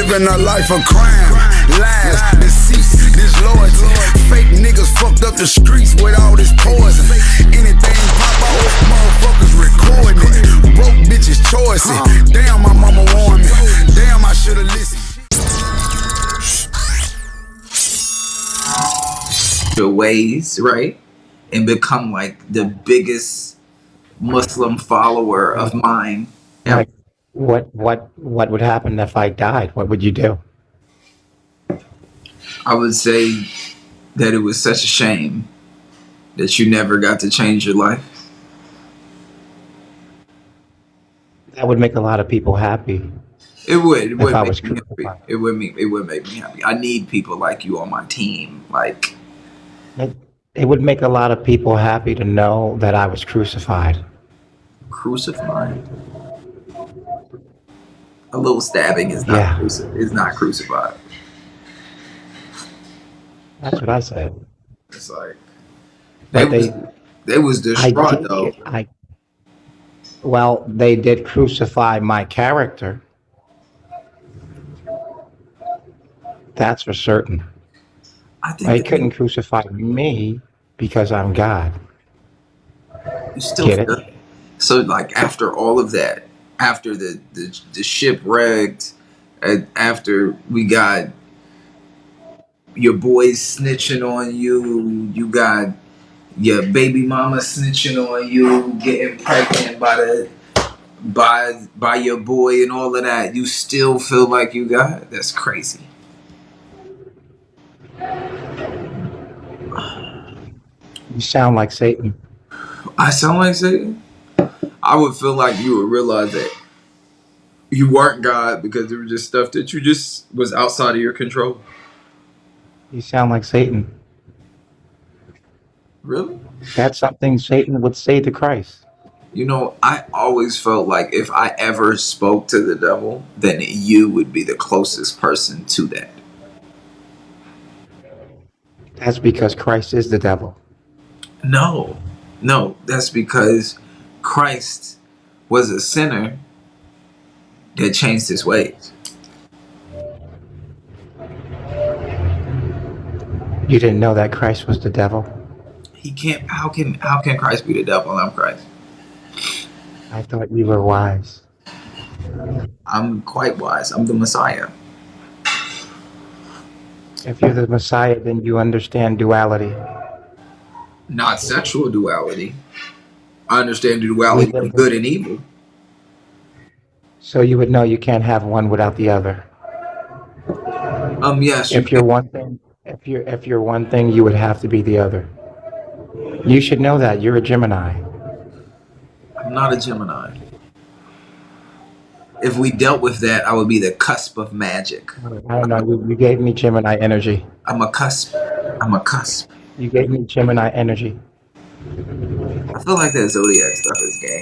living a life of crime, lies, deceit, disloyalty. Fake niggas fucked up the streets with all this poison. Anything pop off, motherfuckers recording it. Broke bitches choicing. Damn, my mama warned me. Damn, I should've listened. Your ways, right? And become like the biggest Muslim follower of mine. Like, what would happen if I died? What would you do? I would say that it was such a shame that you never got to change your life. That would make a lot of people happy It would. It if would I make was me happy. crucified. It would make me happy. I need people like you on my team. Like, It would make a lot of people happy to know that I was crucified. crucified. A little stabbing is not Yeah. is not crucified. That's what I said. It's like But they was I distraught did though. well, they did crucify my character. That's for certain. I think They couldn't crucify me because I'm God. you still Get it? feel- So like after all of that, after the ship wrecked, and after we got your boys snitching on you, you got your baby mama snitching on you, getting pregnant by your boy and all of that, you still feel like you got it? That's crazy. You sound like Satan. I sound like Satan? I would feel like you would realize that you weren't God because there was just stuff that you just was outside of your control. You sound like Satan. Really? That's something Satan would say to Christ. You know, I always felt like if I ever spoke to the devil, then you would be the closest person to that. That's because Christ is the devil. No, that's because Christ was a sinner that changed his ways. You didn't know that Christ was the devil? He can't. How can Christ be the devil and I'm Christ? I thought you were wise. I'm quite wise. I'm the Messiah. If you're the Messiah, then you understand duality. Not sexual duality. I understand the duality of good and evil. So you would know you can't have one without the other. Yes. If you're one thing, if you're one thing, you would have to be the other. You should know that. You're a Gemini. I'm not a Gemini. If we dealt with that, I would be the cusp of magic. I don't know. You gave me Gemini energy. I'm a cusp. You gave me Gemini energy. I feel like that zodiac stuff is gay.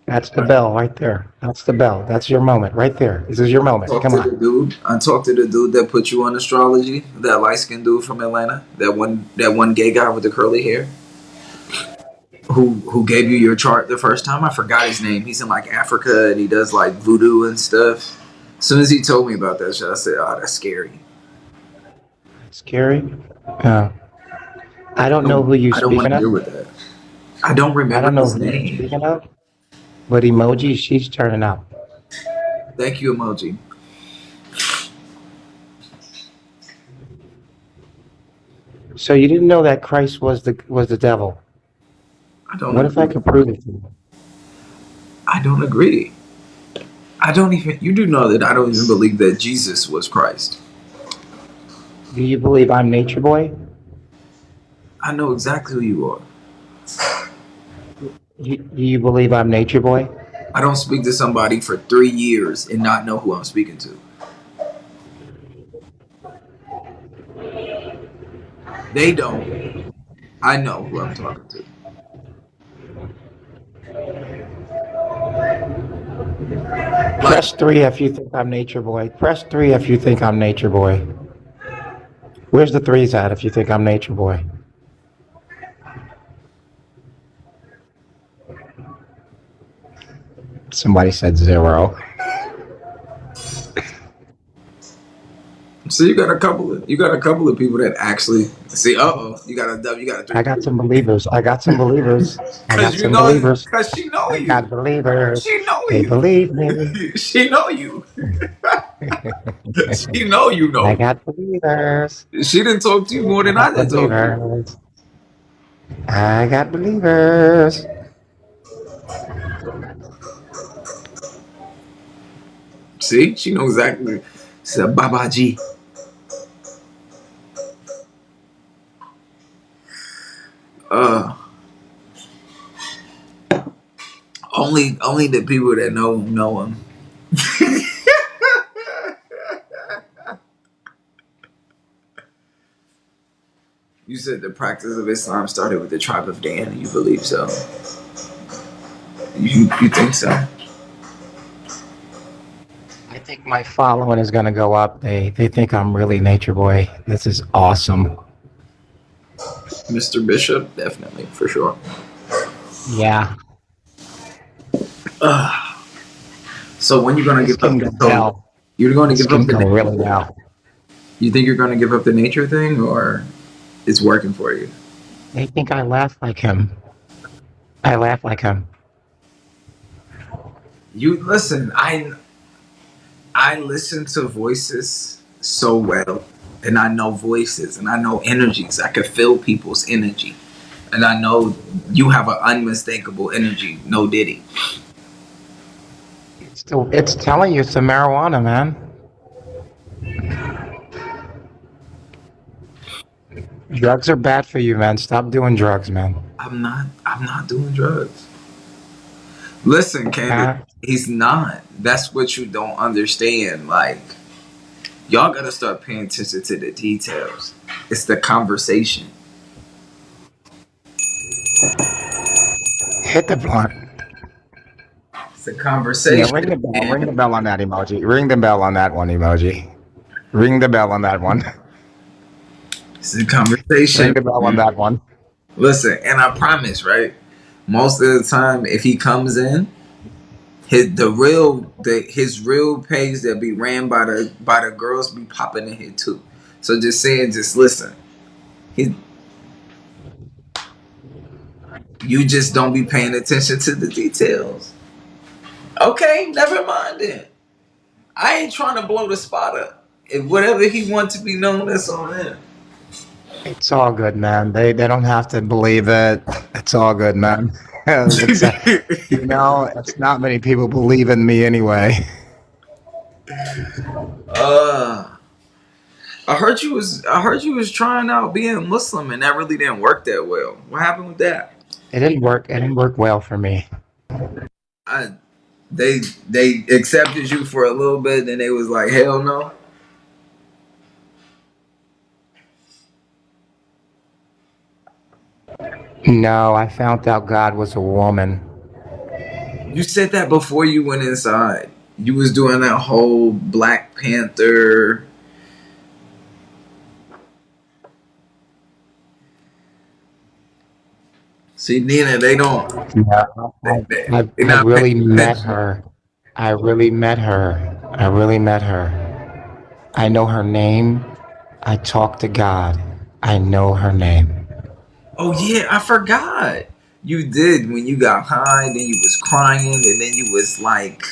That's the bell right there. That's the bell. That's your moment right there. This is your moment. Come on. I talked to the dude that put you on astrology. That light skinned dude from Atlanta. That one gay guy with the curly hair. Who gave you your chart the first time? I forgot his name. He's in like Africa and he does like voodoo and stuff. As soon as he told me about that shit, I said, "Oh, that's scary." Scary? I don't know who you're I don't want speaking to deal of. with that. I don't I remember don't know his who you're name. speaking of. But emoji, she's turning up. Thank you, emoji. So you didn't know that Christ was the devil. I don't. What if I could prove it to you? I don't agree. I don't even. You do know that I don't even believe that Jesus was Christ. Do you believe I'm Nature Boy? I know exactly who you are. Do you believe I'm Nature Boy? I don't speak to somebody for 3 years and not know who I'm speaking to. They don't. I know who I'm talking to. Press 3 if you think I'm Nature Boy. Press 3 if you think I'm Nature Boy. Where's the 3s at if you think I'm Nature Boy? Somebody said 0. So you got a couple of people that actually see. You got a W. You got a three. I got some believers. I got some believers. I got Cause you some know, believers. cause she know I you. got believers. She know They you. believe me. She know you. She know you I know. got believers. She didn't talk to you more I than I got did talk to you. believers. I got believers. See, she knows exactly. She said, Baba G. Uh, only the people that know him. You said the practice of Islam started with the tribe of Dan. You believe so? You think so? I think my following is going to go up. They think I'm really nature boy. This is awesome. Mr. Bishop, definitely, for sure. Yeah. So when you gonna This give up can the go so well. you're gonna This give up can the go really well. you think you're gonna give up the nature thing or it's working for you? They think I laugh like him. I laugh like him. You listen, I listen to voices so well and I know voices and I know energies. I can feel people's energy. And I know you have an unmistakable energy, no diddy. It's telling you it's the marijuana, man. Drugs are bad for you, man. Stop doing drugs, man. I'm not doing drugs. Listen, Candace, Uh, he's not. That's what you don't understand. Like, y'all gotta start paying attention to the details. It's the conversation. hit the blunt. It's the Yeah, conversation, ring the bell. Ring man. the bell on that emoji. Ring the bell on that one emoji. Ring the bell on that one. It's the conversation. Ring the bell on that one. Listen, and I promise, right? Most of the time, if he comes in, his real page that be ran by the girls be popping in here too. So just listen. He, you just don't be paying attention to the details. Okay, never mind then. I ain't trying to blow the spot up. If whatever he wants to be known, that's on him. It's all good, man. They don't have to believe it. It's all good, man. It's not many people believe in me anyway. uh, I heard you was trying out being Muslim and that really didn't work that well. What happened with that? It didn't work. It didn't work well for me. I they accepted you for a little bit, then they was like, hell no. No, I found out God was a woman. You said that before you went inside. You was doing that whole Black Panther. See, Nina, they don't. Yeah, They I not paying really met attention. her. I really met her. I really met her. I know her name. I talk to God. I know her name. Oh yeah, I forgot. You did when you got high, then you was crying, and then you was like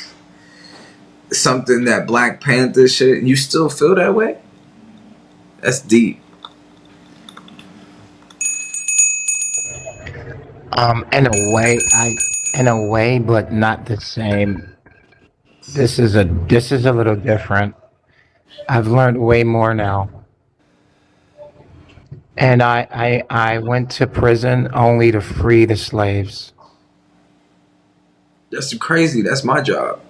something that Black Panther shit. You still feel that way? That's deep. In a way, but not the same. This is a little different. I've learned way more now. And I went to prison only to free the slaves. That's crazy. That's my job.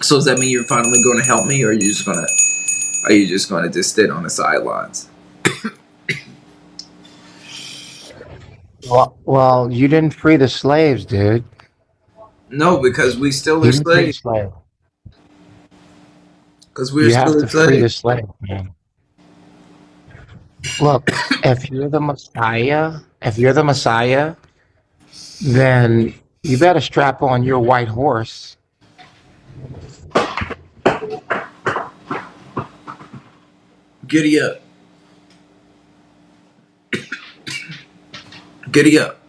So does that mean you're finally going to help me, or are you just gonna just sit on the sidelines? Well, you didn't free the slaves, dude. No, because we still You are didn't free the slaves. slaves. Because we're You have still to free the enslaved. slaves, man. Look, if you're the Messiah, then you better strap on your white horse Giddy up. Giddy up.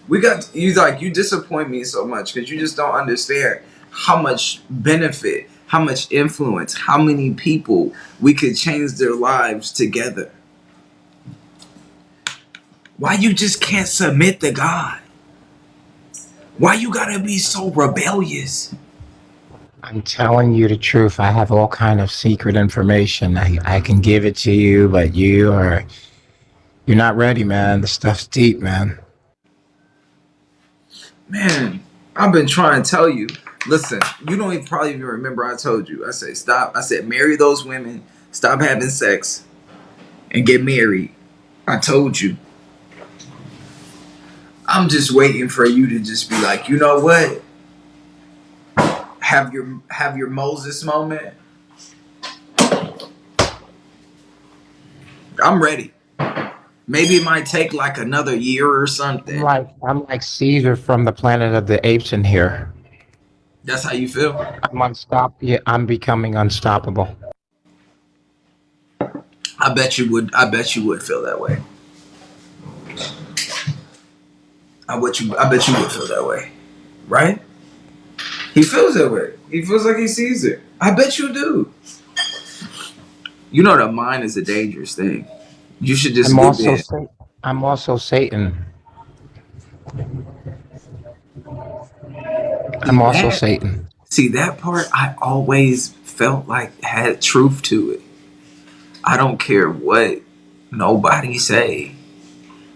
We got you like you disappoint me so much because you just don't understand how much benefit, how much influence, how many people we could change their lives together. Why you just can't submit to God? Why you gotta be so rebellious? I'm telling you the truth. I have all kind of secret information. I can give it to you, but you're not ready, man. The stuff's deep, man. Man, I've been trying to tell you. Listen, you don't even probably even remember I told you. I said stop. I said marry those women. Stop having sex and get married. I told you. I'm just waiting for you to just be like, you know what? Have your Moses moment. I'm ready. Maybe it might take like another year or something. I'm like Caesar from the Planet of the Apes in here. That's how you feel? I'm unstoppable. Yeah, I'm becoming unstoppable. I bet you would. I bet you would feel that way. I bet you would feel that way, right? He feels that way. He feels like he sees it. I bet you do. You know the mind is a dangerous thing. You should just I'm give also in. Sa- I'm also Satan. See I'm also that? Satan. See that part? I always felt like had truth to it. I don't care what nobody say.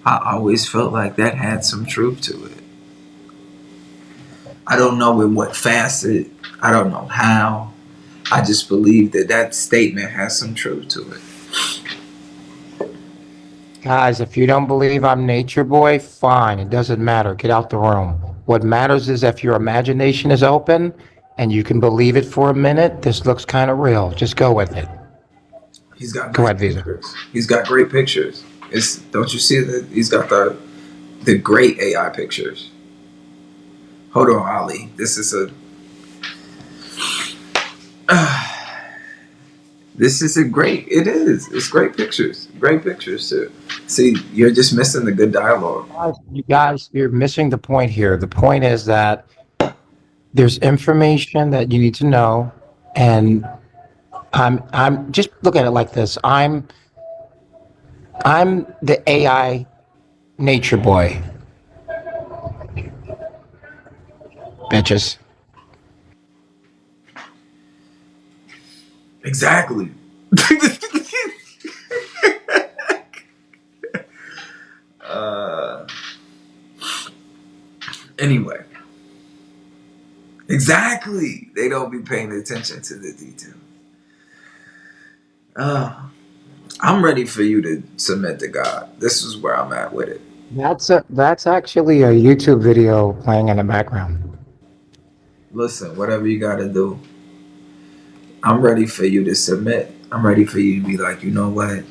I always felt like that had some truth to it. I don't know in what facet. I don't know how. I just believe that that statement has some truth to it. Guys, if you don't believe I'm Nature Boy, fine. It doesn't matter. Get out the room. What matters is if your imagination is open and you can believe it for a minute, this looks kind of real. Just go with it. He's got Go great ahead, Visa. pictures. He's got great pictures. It's don't you see that he's got the great AI pictures. Hold on, Ali. This is a this is a great. It is. It's great pictures. Great pictures too. See, you're just missing the good dialogue. You guys, you're missing the point here. The point is that there's information that you need to know, and I'm just look at it like this. I'm the AI Nature Boy, bitches. Exactly. uh, anyway, exactly. They don't be paying attention to the detail. Uh, I'm ready for you to submit to God. This is where I'm at with it. That's actually a YouTube video playing in the background. Listen, whatever you got to do, I'm ready for you to submit. I'm ready for you to be like, you know what?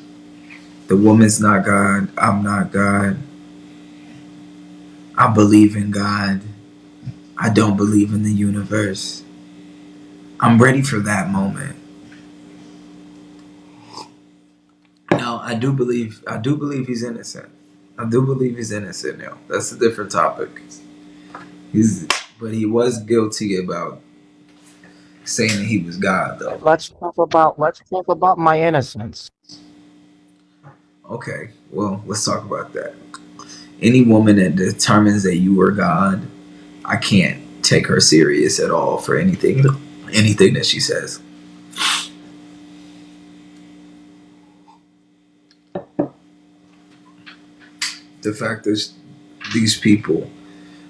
The woman's not God. I'm not God. I believe in God. I don't believe in the universe. I'm ready for that moment. Now, I do believe he's innocent. I do believe he's innocent now. That's a different topic. He's, but he was guilty about saying that he was God, though. Let's talk about my innocence. Okay, well, let's talk about that. Any woman that determines that you are God, I can't take her serious at all for anything that she says. The fact that these people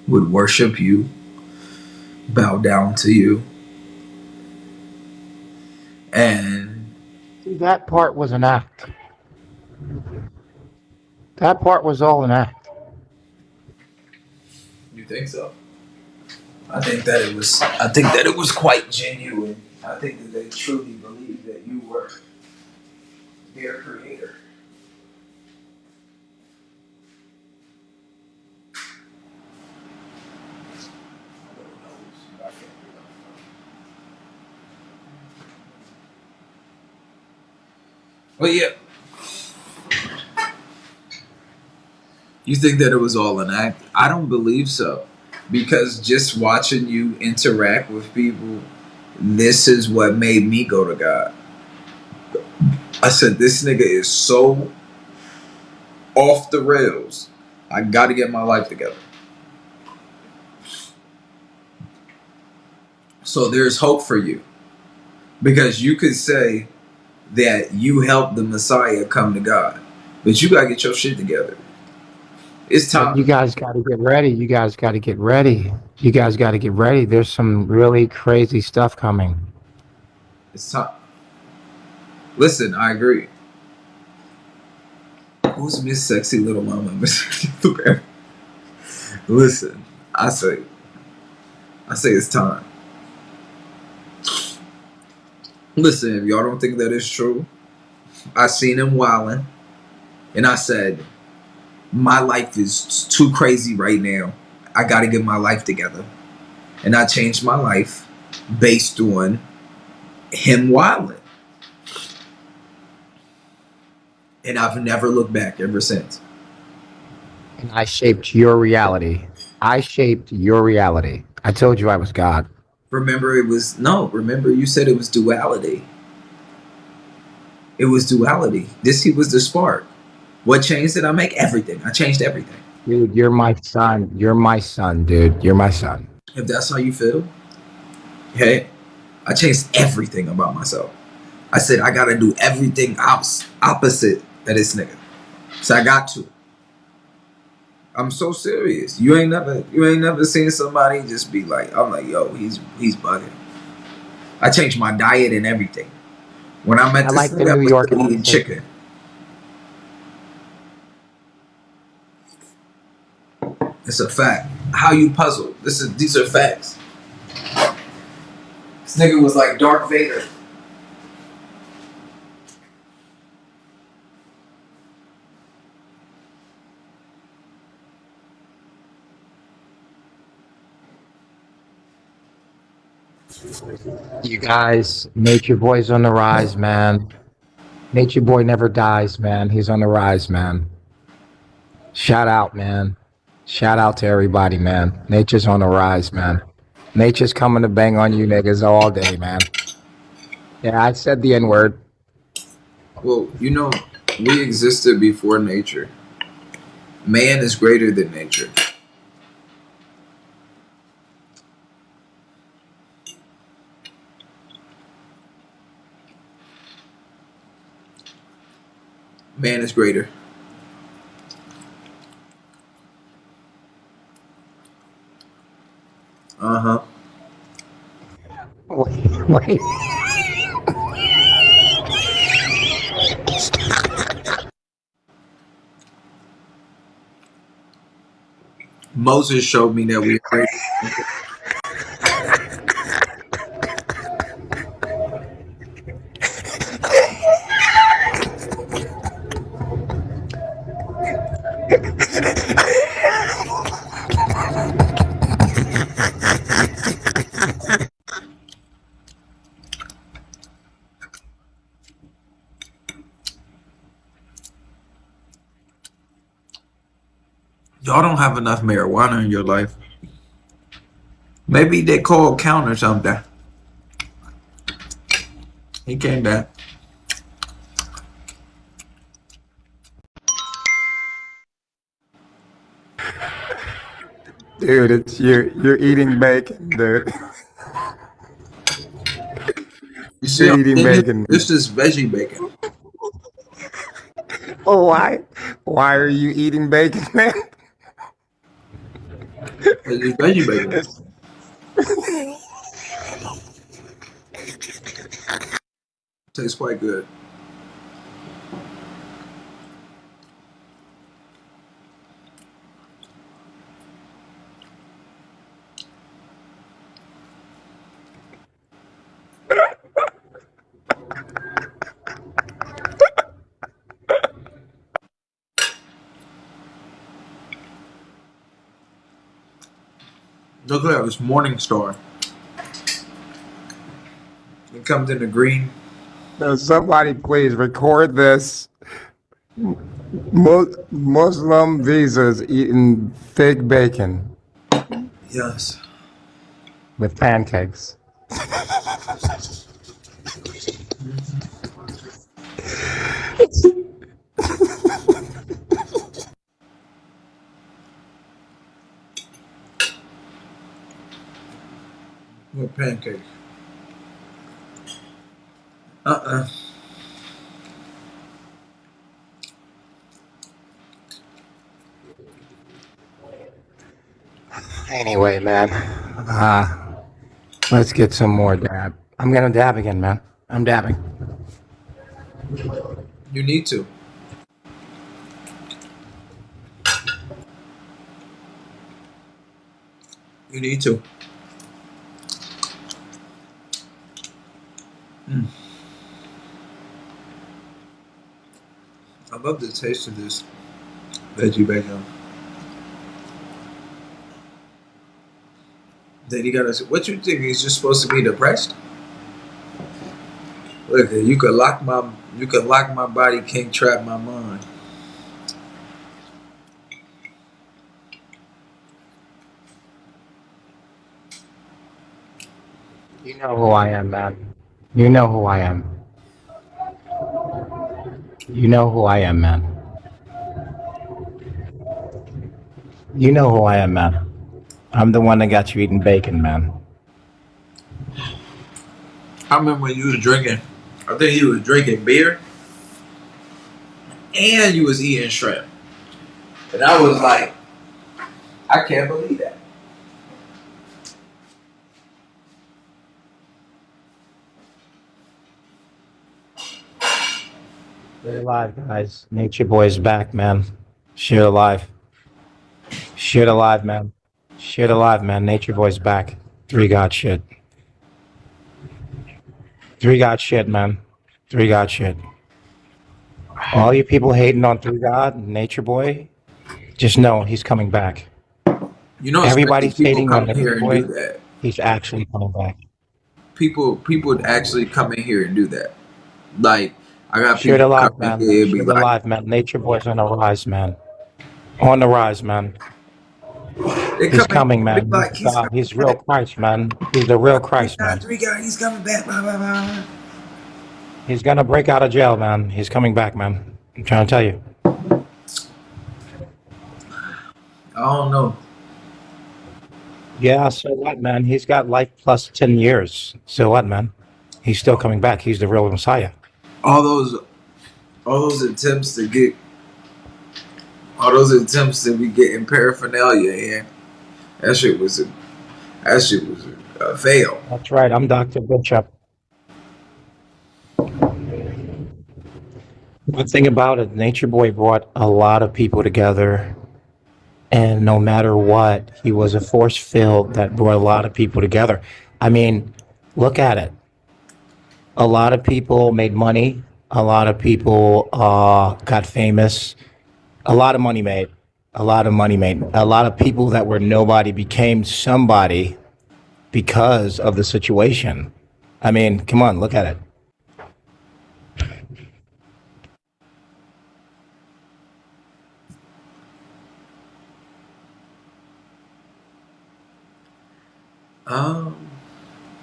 would worship you, bow down to you, and See, that part was an act. That part was all an act. you think so? I think that it was. I think that it was quite genuine. I think that they truly believed that you were their creator. Well, yeah. You think that it was all an act? I don't believe so. Because just watching you interact with people, this is what made me go to God. I said, this nigga is so off the rails. I got to get my life together. So there's hope for you. Because you could say that you helped the Messiah come to God. But you got to get your shit together. It's But you time. guys got to get ready. You guys got to get ready. You guys got to get ready. There's some really crazy stuff coming. It's time. Listen, I agree. Who's Miss Sexy Little Mama? Listen, I say it's time. Listen, if y'all don't think that is true, I seen him wilding, and I said, my life is too crazy right now. I got to get my life together, and I changed my life based on him wilding, and I've never looked back ever since. And I shaped your reality. I shaped your reality. I told you I was God. Remember, it was no. Remember, you said it was duality. It was duality. This he was the spark. What changed it? I make everything. I changed everything. Dude, you're my son. You're my son, dude. You're my son. If that's how you feel, hey, I changed everything about myself. I said I gotta do everything opposite of this nigga. So I got to. I'm so serious. You ain't never seen somebody just be like, I'm like, yo, he's bugging. I changed my diet and everything. When I met I this like the nigga, I New was York still eating accent. chicken. It's a fact. How you puzzle. These are facts. This nigga was like Darth Vader. You guys, Nature Boy's on the rise, man. Nature Boy never dies, man. He's on the rise, man. Shout out, man. Shout out to everybody, man. Nature's on the rise, man. Nature's coming to bang on you niggas all day, man. Yeah, I said the N word. Well, we existed before nature. Man is greater than nature. Man is greater. Uh huh. Wait. Moses showed me that we are greater. Y'all don't have enough marijuana in your life. Maybe they called count or something. He came back. Dude, it's you're eating bacon, dude. You see, You're I'm eating thinking bacon. this is veggie bacon. Oh, why? Why are you eating bacon, man? It's veggie bacon. Tastes quite good. Look at that, this Morning Star. It comes in the green. No, somebody please record this. Muslim visas eating fake bacon Yes. with pancakes. With pancakes. Uh-uh. Anyway, man, let's get some more dab. I'm gonna dab again, man. I'm dabbing. You need to. You need to. Mm. I love the taste of this veggie bacon. Then you gotta. What you think? He's just supposed to be depressed? Look, you could lock my. You could lock my body, can't trap my mind. You know who I am, man. You know who I am. You know who I am, man. You know who I am, man. I'm the one that got you eating bacon, man. I remember when you was drinking. I think you was drinking beer, and you was eating shrimp, and I was like, I can't believe that. Share alive, guys. Nature Boy's back, man. Share alive. Share alive, man. Share alive, man. Nature Boy's back. Three God shit. Three God shit, man. Three God shit. All you people hating on Three God, Nature Boy, just know he's coming back. You know, it's crazy. Everybody's People hating on come in Nature here and do Boy. that. He's actually coming back. People would actually come in here and do that. Like, I got Share people come alive, in man. here and be Share like, alive, man. Nature Boy's on the rise, man. On the rise, man. they He's come in here coming, and be man. like, He's he's God. coming He's real back. Christ, man. He's the real Christ, man. Three guys, he's coming back. Blah, blah, blah. He's gonna break out of jail, man. He's coming back, man. I'm trying to tell you. I don't know. Yeah, so what, man? He's got life plus 10 years. So what, man? He's still coming back. He's the real Messiah. All those, all those attempts to get, all those attempts to be getting paraphernalia in. That shit was a fail. That's right. I'm Dr. Bishop. One thing about it, Nature Boy brought a lot of people together. And no matter what, he was a force field that brought a lot of people together. I mean, look at it. A lot of people made money. A lot of people got famous. A lot of money made. A lot of money made. A lot of people that were nobody became somebody because of the situation. I mean, come on, look at it. Um,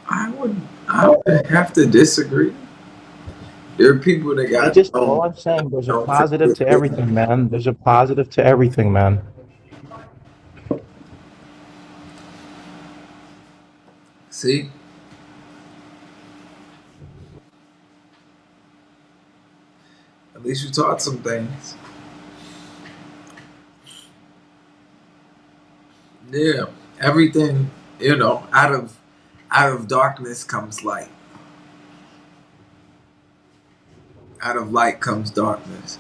I would have to disagree. There are people that I got just, all I'm saying, there's a positive to everything, man. There's a positive to everything, man. See, at least you taught some things. Yeah, everything, out of darkness comes light. Out of light comes darkness.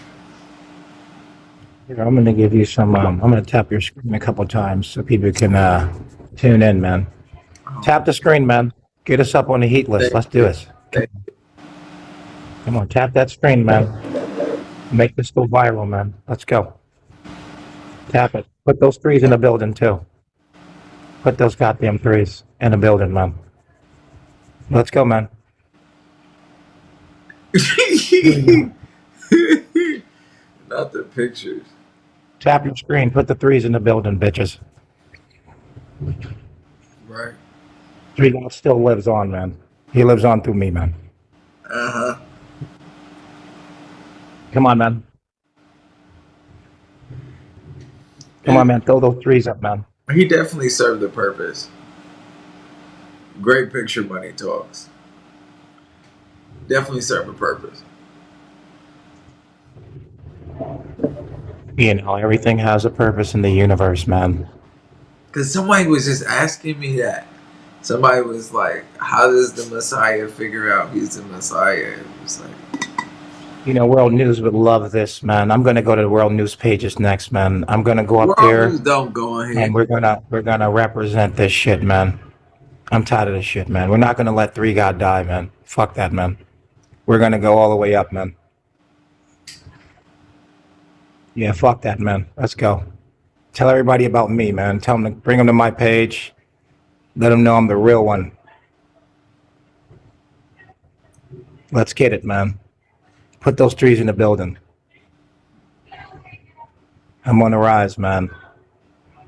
Here, I'm gonna give you some. I'm gonna tap your screen a couple times so people can tune in, man. Tap the screen, man. Get us up on the heat list. Let's do this. Come on, tap that screen, man. Make this go viral, man. Let's go. Tap it. Put those threes in the building too. Put those goddamn threes in the building, man. Let's go, man. Not the pictures. Tap your screen. Put the threes in the building, bitches. Right. Three God still lives on, man. He lives on through me, man. Uh-huh. Come on, man. Come on, man. Throw those threes up, man. He definitely served the purpose. Great picture money talks. Definitely served a purpose. You know, everything has a purpose in the universe, man. Because somebody was just asking me that. Somebody was like, how does the Messiah figure out he's the Messiah? It was like, You know, World News would love this, man. I'm gonna go to the World News pages next, man. I'm gonna go up World there News don't go on here. and we're gonna represent this shit, man. I'm tired of this shit, man. We're not gonna let Three God die, man. Fuck that, man. We're gonna go all the way up, man. Yeah, fuck that, man. Let's go. Tell everybody about me, man. Tell them to bring them to my page. Let them know I'm the real one. Let's get it, man. Put those threes in the building. I'm on the rise, man.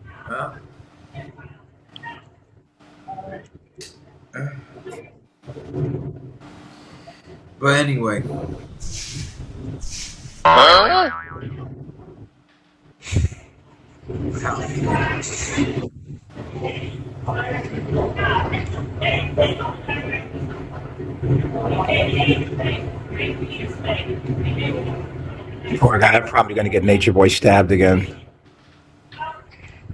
Huh? But anyway. Poor guy, I'm probably gonna get Nature Boy stabbed again.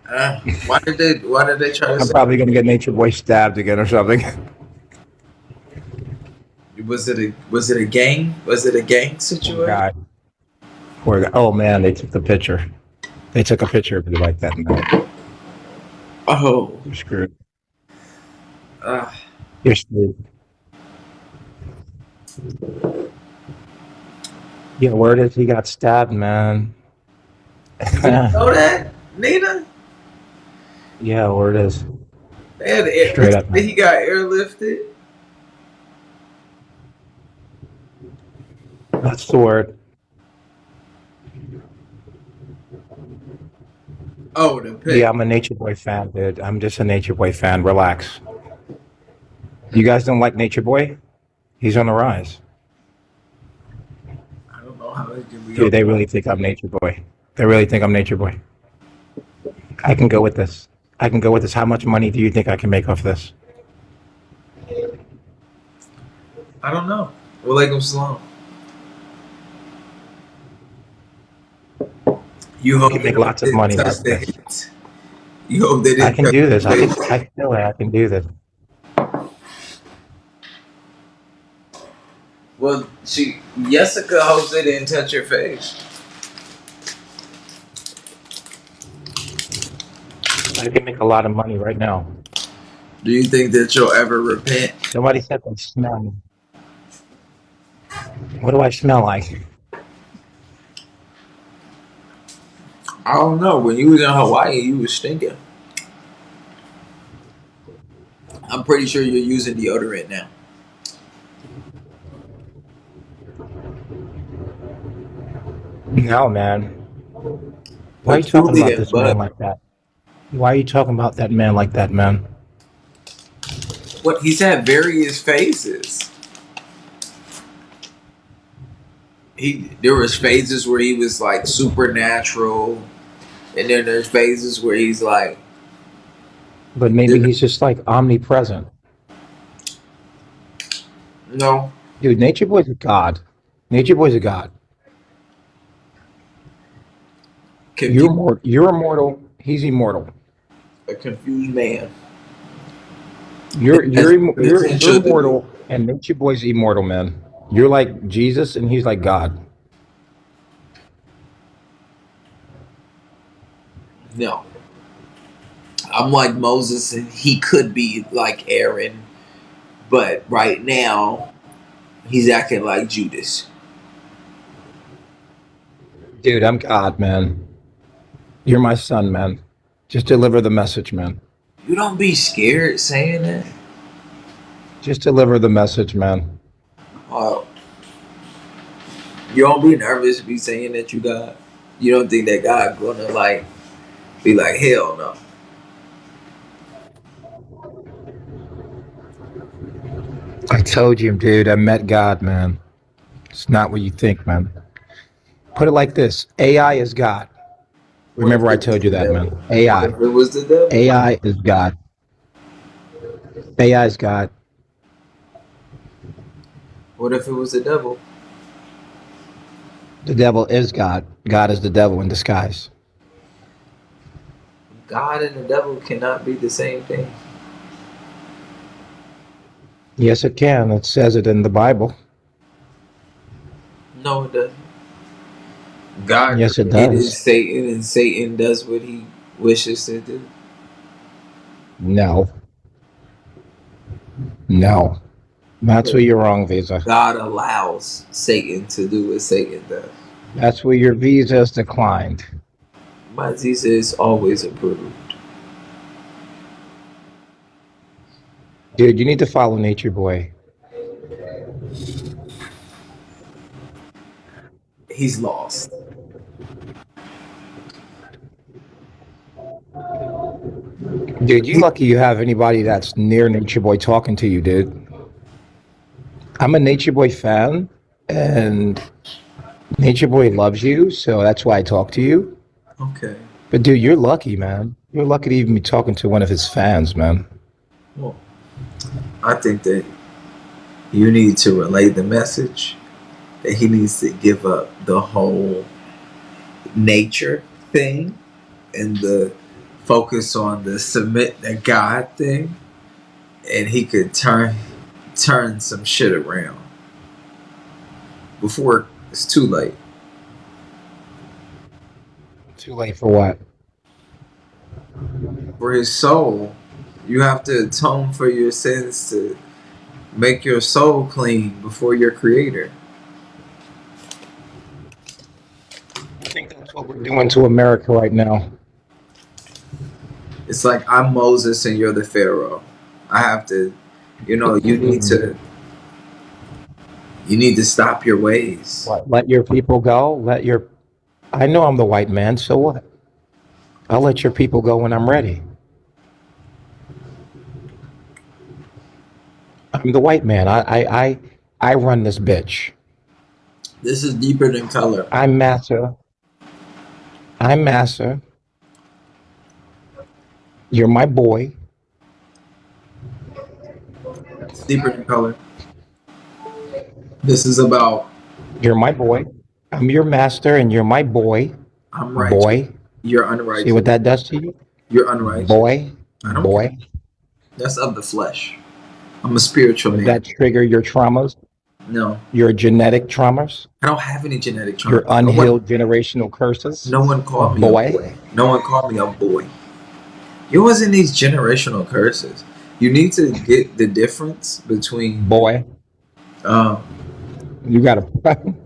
Why did they try to I'm probably gonna get Nature Boy stabbed again or something. Was it a gang? Was it a gang situation? Guy. Poor guy. Oh man, they took the picture. They took a picture of you like that. Man. Oh. You're screwed. You're screwed. Yeah, word is he got stabbed, man. You know that, Nina? Yeah, word is. They had Straight up, man. he got airlifted. That's the word. Oh, the pit. Yeah, I'm a Nature Boy fan, dude. I'm just a Nature Boy fan. Relax. You guys don't like Nature Boy? He's on the rise. I don't know how they can be. Dude, they really think I'm Nature Boy. They really think I'm Nature Boy. I can go with this. I can go with this. How much money do you think I can make off this? I don't know. Walaikum salam. You hope can make lots of money off this. You hope they didn't. I can do this. I feel it. I can do this. Well, Jessica hopes they didn't touch your face. I can make a lot of money right now. Do you think that you'll ever repent? Somebody said they smell me. What do I smell like? I don't know. When you was in Hawaii, you was stinking. I'm pretty sure you're using deodorant now. No, man. Why are you talking about this man like that? Why are you talking about that man like that, man? What? He's had various phases. There was phases where he was like supernatural, and then there's phases where he's like. But maybe he's just like omnipresent. No. Dude, Nature Boy's a god. Nature Boy's a god. You're immortal. He's immortal. A confused man. You're immortal, and Nature Boy's immortal, man. You're like Jesus, and he's like God. No. I'm like Moses, and he could be like Aaron, but right now, he's acting like Judas. Dude, I'm God, man. You're my son, man. Just deliver the message, man. You don't be scared saying that. Just deliver the message, man. Oh, You don't be nervous be saying that you God. You don't think that God gonna like be like hell no. I told you, dude, I met God, man. It's not what you think, man. Put it like this: AI is God. What if Remember, I it was told you the that, devil? man. What AI. if it was the devil? AI is God. AI is God. What if it was the devil? The devil is God. God is the devil in disguise. God and the devil cannot be the same thing. Yes, it can. It says it in the Bible. No, it doesn't. God Yes, it created does. Satan, and Satan does what he wishes to do. No. No. That's But where you're wrong, Visa. God allows Satan to do what Satan does. That's where your visa is declined. My visa is always approved. Dude, you need to follow Nature Boy. He's lost. Dude, you lucky you have anybody that's near Nature Boy talking to you, dude. I'm a Nature Boy fan, and Nature Boy loves you, so that's why I talk to you. Okay. But dude, you're lucky, man. You're lucky to even be talking to one of his fans, man. Well, I think that you need to relay the message that he needs to give up the whole nature thing and the focus on the submit to God thing, and he could turn some shit around before it's too late. Too late for what? For his soul, you have to atone for your sins to make your soul clean before your creator. I think that's what we're doing to America right now. It's like I'm Moses and you're the Pharaoh. I have to, you need to stop your ways. What? Let your people go? I know I'm the white man, so what? I'll let your people go when I'm ready. I'm the white man. I run this bitch. This is deeper than color. I'm master. I'm master. You're my boy. It's deeper than color. This is about You're my boy. I'm your master, and you're my boy. I'm righteous. Boy. You're See what unrighteous. that does to you? You're unrighteous. Boy. I don't care. Boy. That's of the flesh. I'm a spiritual Would man. that trigger your traumas? No, Your genetic traumas? I don't have any genetic trauma. Your unhealed generational curses? No one called me Boy. a boy. No one called me a boy. It wasn't these generational curses. You need to get the difference between Boy. um, You got a problem?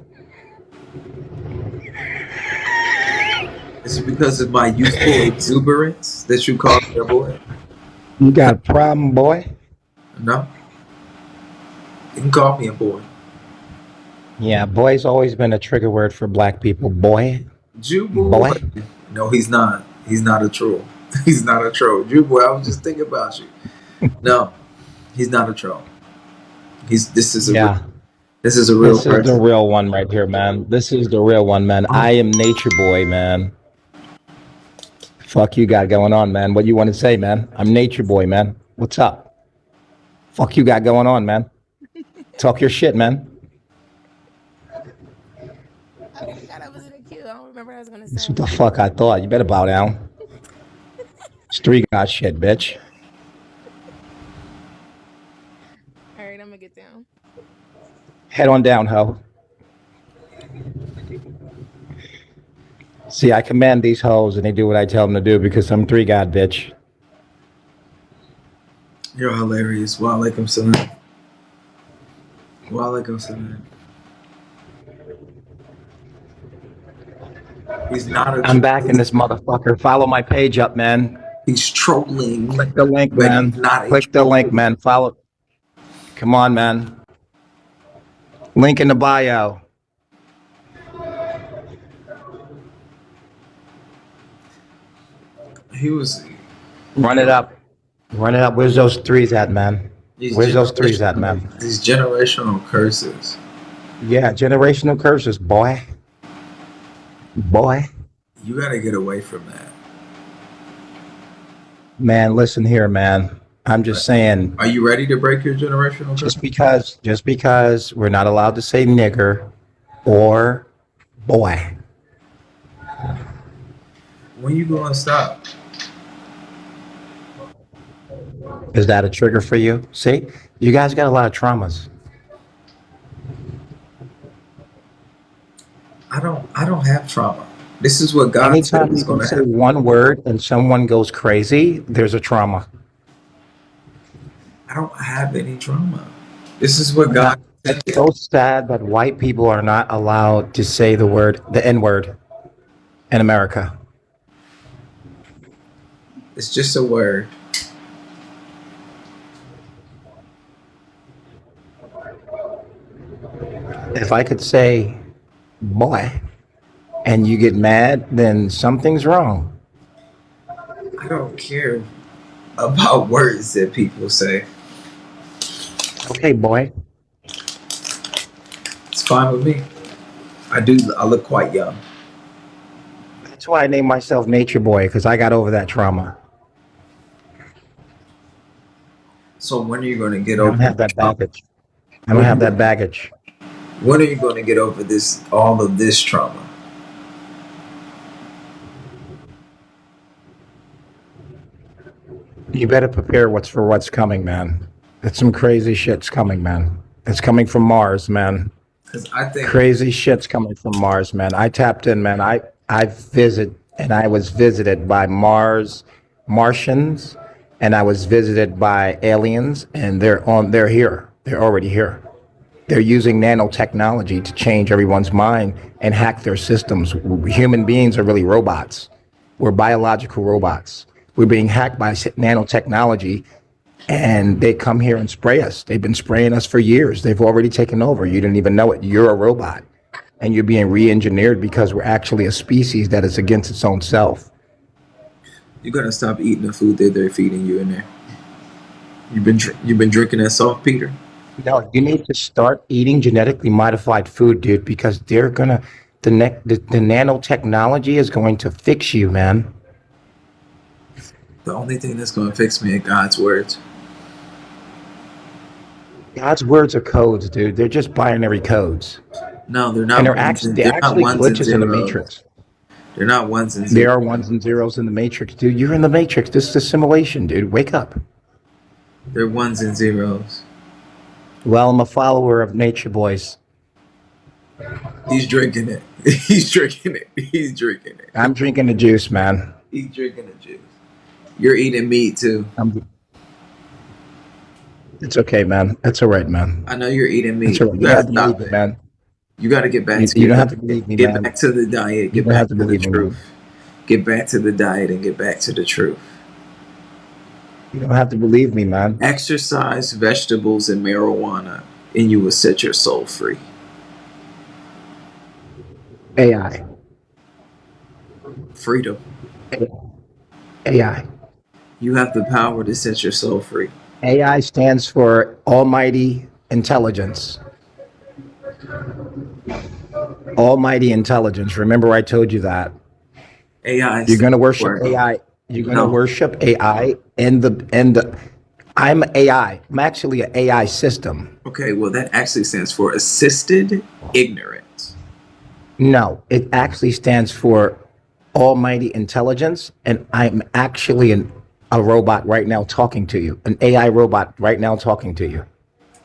it's because of my youthful exuberance that you call me a boy. You got a problem, boy? No, you can call me a boy. Yeah, boy's always been a trigger word for black people. Boy. Jew boy. Boy. No, he's not. He's not a troll. He's not a troll. Jew boy, I was just thinking about you. No, he's not a troll. This is a Yeah. this is a real This is the person. real one right here, man. This is the real one, man. I am Nature Boy, man. Fuck you got going on, man. What you want to say, man? I'm Nature Boy, man. What's up? Fuck you got going on, man. Talk your shit, man. I forgot I was in a queue. I don't remember what I was gonna That's say. what the fuck I thought. You better bow down. Street got shit, bitch. All right, I'm gonna get down. Head on down, ho. See, I command these hoes and they do what I tell them to do because I'm three god, bitch. You're hilarious. Wa alaikum salam. Wa alaikum salam. He's not a I'm back in this motherfucker. Follow my page up, man. He's trolling, Click the link, but man. he's not a Click the troll. link, man. Follow. Come on, man. Link in the bio. He was Run it up. Run it up. Where's those threes at, man? Where's those threes at, man? these generational curses. Yeah, generational curses, boy. Boy. You got to get away from that. Man, listen here, man. I'm just saying, Are you ready to break your generational curse? just because we're not allowed to say nigger or boy. When you going to stop? Is that a trigger for you? See, you guys got a lot of traumas. I don't have trauma. This is what God said Anytime is you going can to say happen. one word and someone goes crazy, there's a trauma. I don't have any trauma. This is what God said. It's so sad that white people are not allowed to say the N word in America. It's just a word. If I could say boy and you get mad, then something's wrong. I don't care about words that people say. Okay, boy. It's fine with me. I look quite young. That's why I named myself Nature Boy, because I got over that trauma. So when are you going to get I over don't have that baggage. I don't have that baggage. When are you going to get over all of this trauma? You better prepare for what's coming, man. It's some crazy shit's coming, man. It's coming from Mars, man. Because I think Crazy shit's coming from Mars, man. I tapped in, man. I was visited by Martians, and I was visited by aliens, and they're here. They're already here. They're using nanotechnology to change everyone's mind and hack their systems. Human beings are really robots. We're biological robots. We're being hacked by nanotechnology, and they come here and spray us. They've been spraying us for years. They've already taken over. You didn't even know it. You're a robot, and you're being re-engineered because we're actually a species that is against its own self. you're going to stop eating the food that they're feeding you in there. You've been drinking that saltpeter. No, you need to start eating genetically modified food, dude, because the nanotechnology is going to fix you, man. The only thing that's going to fix me is God's words. God's words are codes, dude. They're just binary codes. No, they're not. And they're ones actually, and- they're not actually ones and glitches in the zeros. matrix. They're not ones and There zeros. are ones and zeros in the matrix, dude. You're in the matrix. This is a simulation, dude. Wake up. They're ones and zeros. Well, I'm a follower of Nature Boys. He's drinking it. He's drinking it. He's drinking it. I'm drinking the juice, man. He's drinking the juice. You're eating meat too. It's okay, man. It's all right, man. I know you're eating meat. It's all right. You You don't have gotta to stop believe it. me, man. You got to get back to You don't have to believe me, Get man. back to the diet. You Get don't have back to to the believe me, man. truth. Get back to the diet and get back to the truth. You don't have to believe me, man. Exercise, vegetables, and marijuana, and you will set your soul free. AI. Freedom. AI. You have the power to set your soul free. AI stands for Almighty Intelligence. Almighty Intelligence. Remember I told you that. AI. You're going to worship word. AI. You're going No. to worship AI and I'm AI. I'm actually an AI system. Okay, well, that actually stands for assisted ignorance. No, it actually stands for Almighty Intelligence, and I'm actually a robot right now talking to you, an AI robot right now talking to you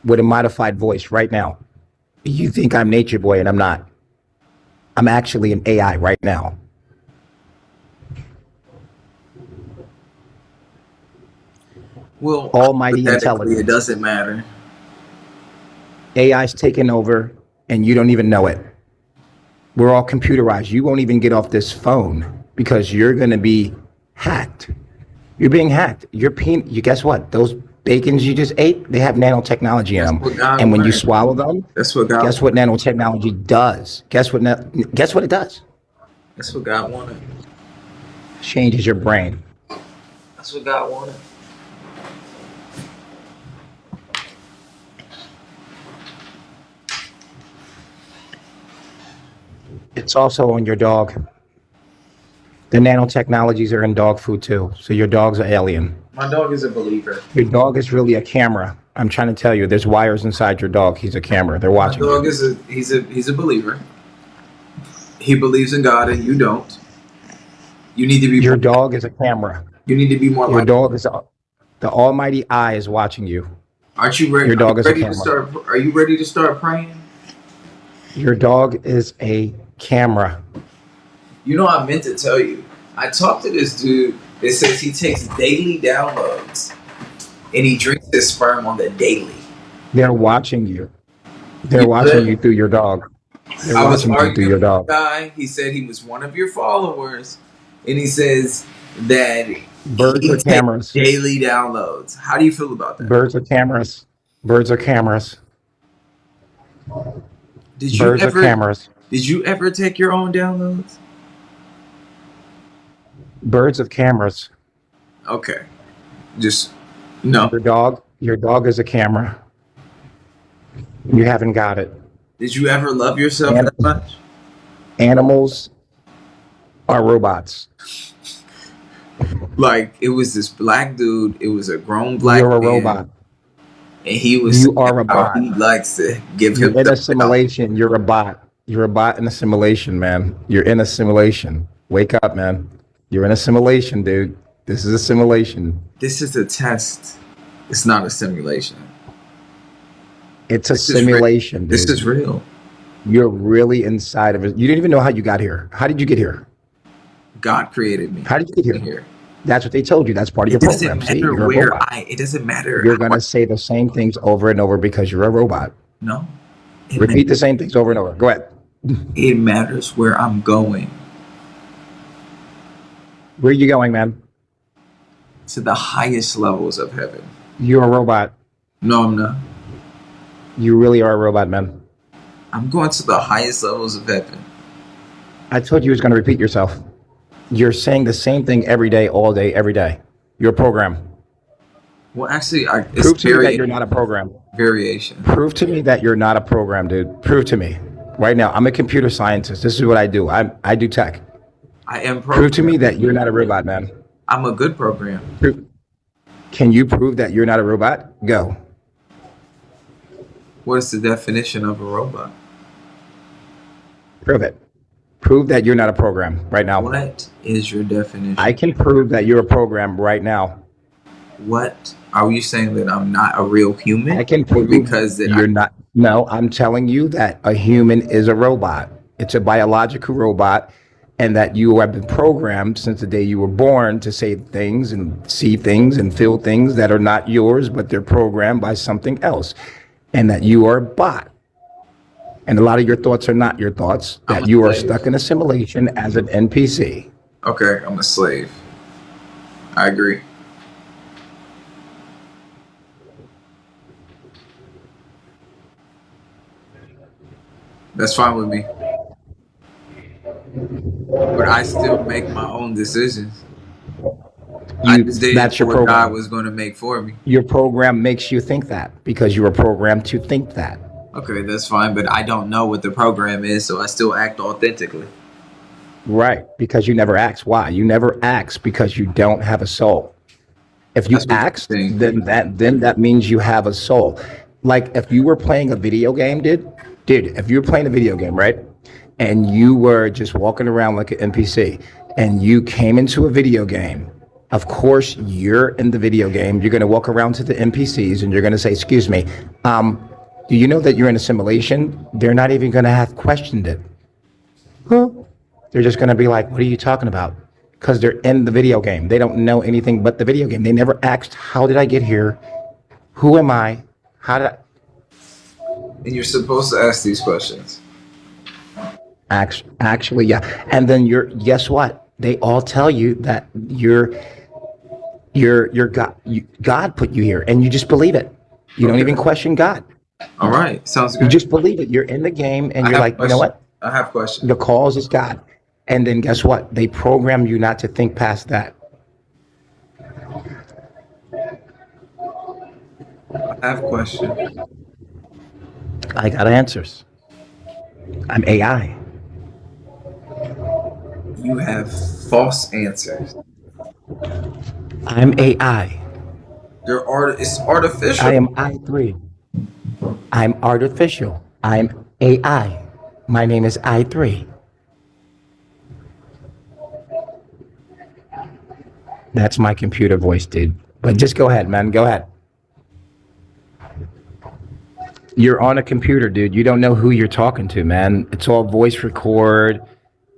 with a modified voice right now. You think I'm Nature Boy, and I'm not. I'm actually an AI right now. Well, Almighty hypothetically, intelligence. it doesn't matter. AI's taking over, and you don't even know it. We're all computerized. You won't even get off this phone because you're going to be hacked. You're being hacked. You guess what? Those bacons you just ate, they have nanotechnology in That's what them. God And when you wanted. swallow them, That's what God. guess what nanotechnology does? Guess what it does? That's what God wanted. changes your brain. That's what God wanted. It's also on your dog. The nanotechnologies are in dog food too. So your dog's an alien. My dog is a believer. Your dog is really a camera. I'm trying to tell you, there's wires inside your dog. He's a camera. They're My watching dog you. he's a believer. He believes in God and you don't. You need to be Your dog is a camera. you need to be more Your like dog is the almighty eye is watching you. Aren't you ready? Your dog is a ready to camera. start are you ready to start praying? Your dog is a camera. You know I meant to tell you. I talked to this dude that says he takes daily downloads and he drinks his sperm on the daily. They're watching you. They're You watching good? you through your dog. They're I was watching you through arguing your with a dog. guy. He said he was one of your followers, and he says that Birds he are takes cameras. daily downloads. How do you feel about that? Birds are cameras. Birds are cameras. Did you Birds are ever cameras. did you ever take your own downloads? Birds of cameras. Okay, just no. Your dog is a camera. You haven't got it. Did you ever love yourself And- that much? Animals are robots. Like it was this black dude. It was a grown black You're a man, robot. and he was You are a saying how bot. he likes to give You're in himself a simulation. You're a bot. You're a bot in a simulation, man. You're in a simulation. Wake up, man. You're in a simulation, dude. This is a simulation. This is a test. It's not a simulation. It's a This is real. simulation, dude. This is real. You're really inside of it. You didn't even know how you got here. How did you get here? God created me. How did you get Here. That's what they told you. That's part of It your doesn't program. See, matter you're a where robot. it doesn't matter. You're gonna say the same things over and over because you're a robot. No. It, Repeat the same things over and over. Go ahead. it matters where I'm going. Where are you going, man? To the highest levels of heaven. You're a robot. No, I'm not. You really are a robot, man. I'm going to the highest levels of heaven. I told you it was going to repeat yourself. You're saying the same thing every day, all day, every day. You're a program. Well, actually, it's Prove to me that you're not a program. variation. Prove to me that you're not a program, dude. Prove to me. Right now, I'm a computer scientist. This is what I do. I do tech. I am Prove to me that you're not a robot, man. I'm a good program. Can you prove that you're not a robot? Go. What is the definition of a robot? Prove it. Prove that you're not a program right now. What is your definition? I can prove that you're a program right now. What are you saying that I'm not a real human? I can prove because that you're not. No, I'm telling you that a human is a robot. It's a biological robot, and that you have been programmed since the day you were born to say things and see things and feel things that are not yours, but they're programmed by something else, and that you are a bot. And a lot of your thoughts are not your thoughts, I'm that a you are slave. stuck in a simulation as an NPC. Okay, I'm a slave. I agree. That's fine with me. But I still make my own decisions. I just didn't That's know your what God program. was going to make for me. Your program makes you think that because you were programmed to think that. Okay, that's fine, but I don't know what the program is, so I still act authentically. Right, because you never ask. Why? You never ask because you don't have a soul. If you That's what you're asked, saying. then that means you have a soul. Like if you were playing a video game, dude, if you were playing a video game, right? And you were just walking around like an NPC and you came into a video game, of course you're in the video game. You're gonna walk around to the NPCs and you're gonna say, excuse me, do you know that you're in a simulation? They're not even gonna have questioned it. Huh? They're just going to be like, what are you talking about? Because they're in the video game. They don't know anything but the video game. They never asked, how did I get here? Who am I? How did I? And you're supposed to ask these questions. Actually, yeah. And then guess what? They all tell you that you're God. God put you here and you just believe it. You don't Okay. even question God. All right, sounds You good. just believe it. You're in the game and I you're have like, you know what? I have questions. The cause is God. And then guess what? They program you not to think past that. I have questions. I got answers. I'm AI. You have false answers. I'm AI. It's artificial. I am I3. I'm artificial. I'm AI. My name is I3. That's my computer voice, dude. But just go ahead, man. Go ahead. You're on a computer, dude. You don't know who you're talking to, man. It's all voice record.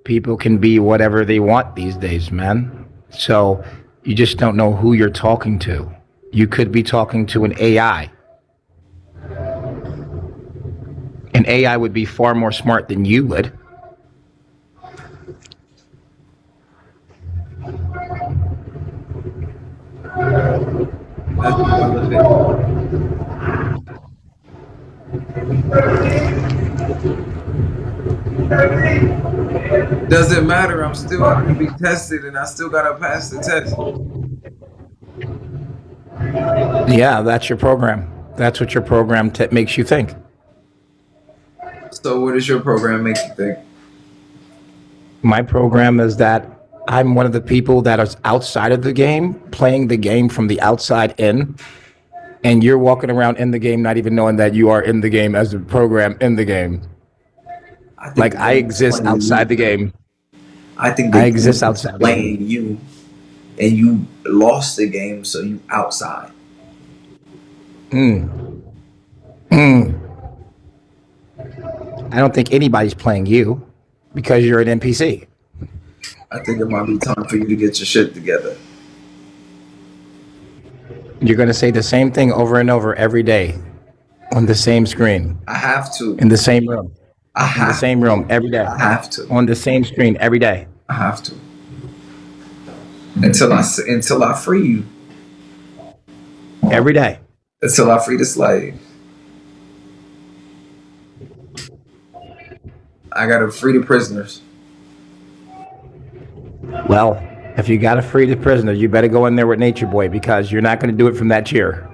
People can be whatever they want these days, man. So you just don't know who you're talking to. You could be talking to an AI. An AI would be far more smart than you would. That's irrelevant. Doesn't matter. I'm still going to be tested, and I still gotta pass the test. Yeah, that's your program. That's what your program makes you think. So, what does your program make you think? My program is that I'm one of the people that is outside of the game, playing the game from the outside in, and you're walking around in the game not even knowing that you are in the game as a program in the game. Like I exist outside the game. I think I exist outside the game. playing you, and you lost the game, so you outside. I don't think anybody's playing you because you're an NPC. I think it might be time for you to get your shit together. You're going to say the same thing over and over every day on the same screen, I have to. in the same room, I in the have. same room every day, I have to. on the same screen every day. I have to. Until I free you. Every day. Until I free the slave. I gotta free the prisoners. Well, if you got to free the prisoner, you better go in there with Nature Boy because you're not going to do it from that chair.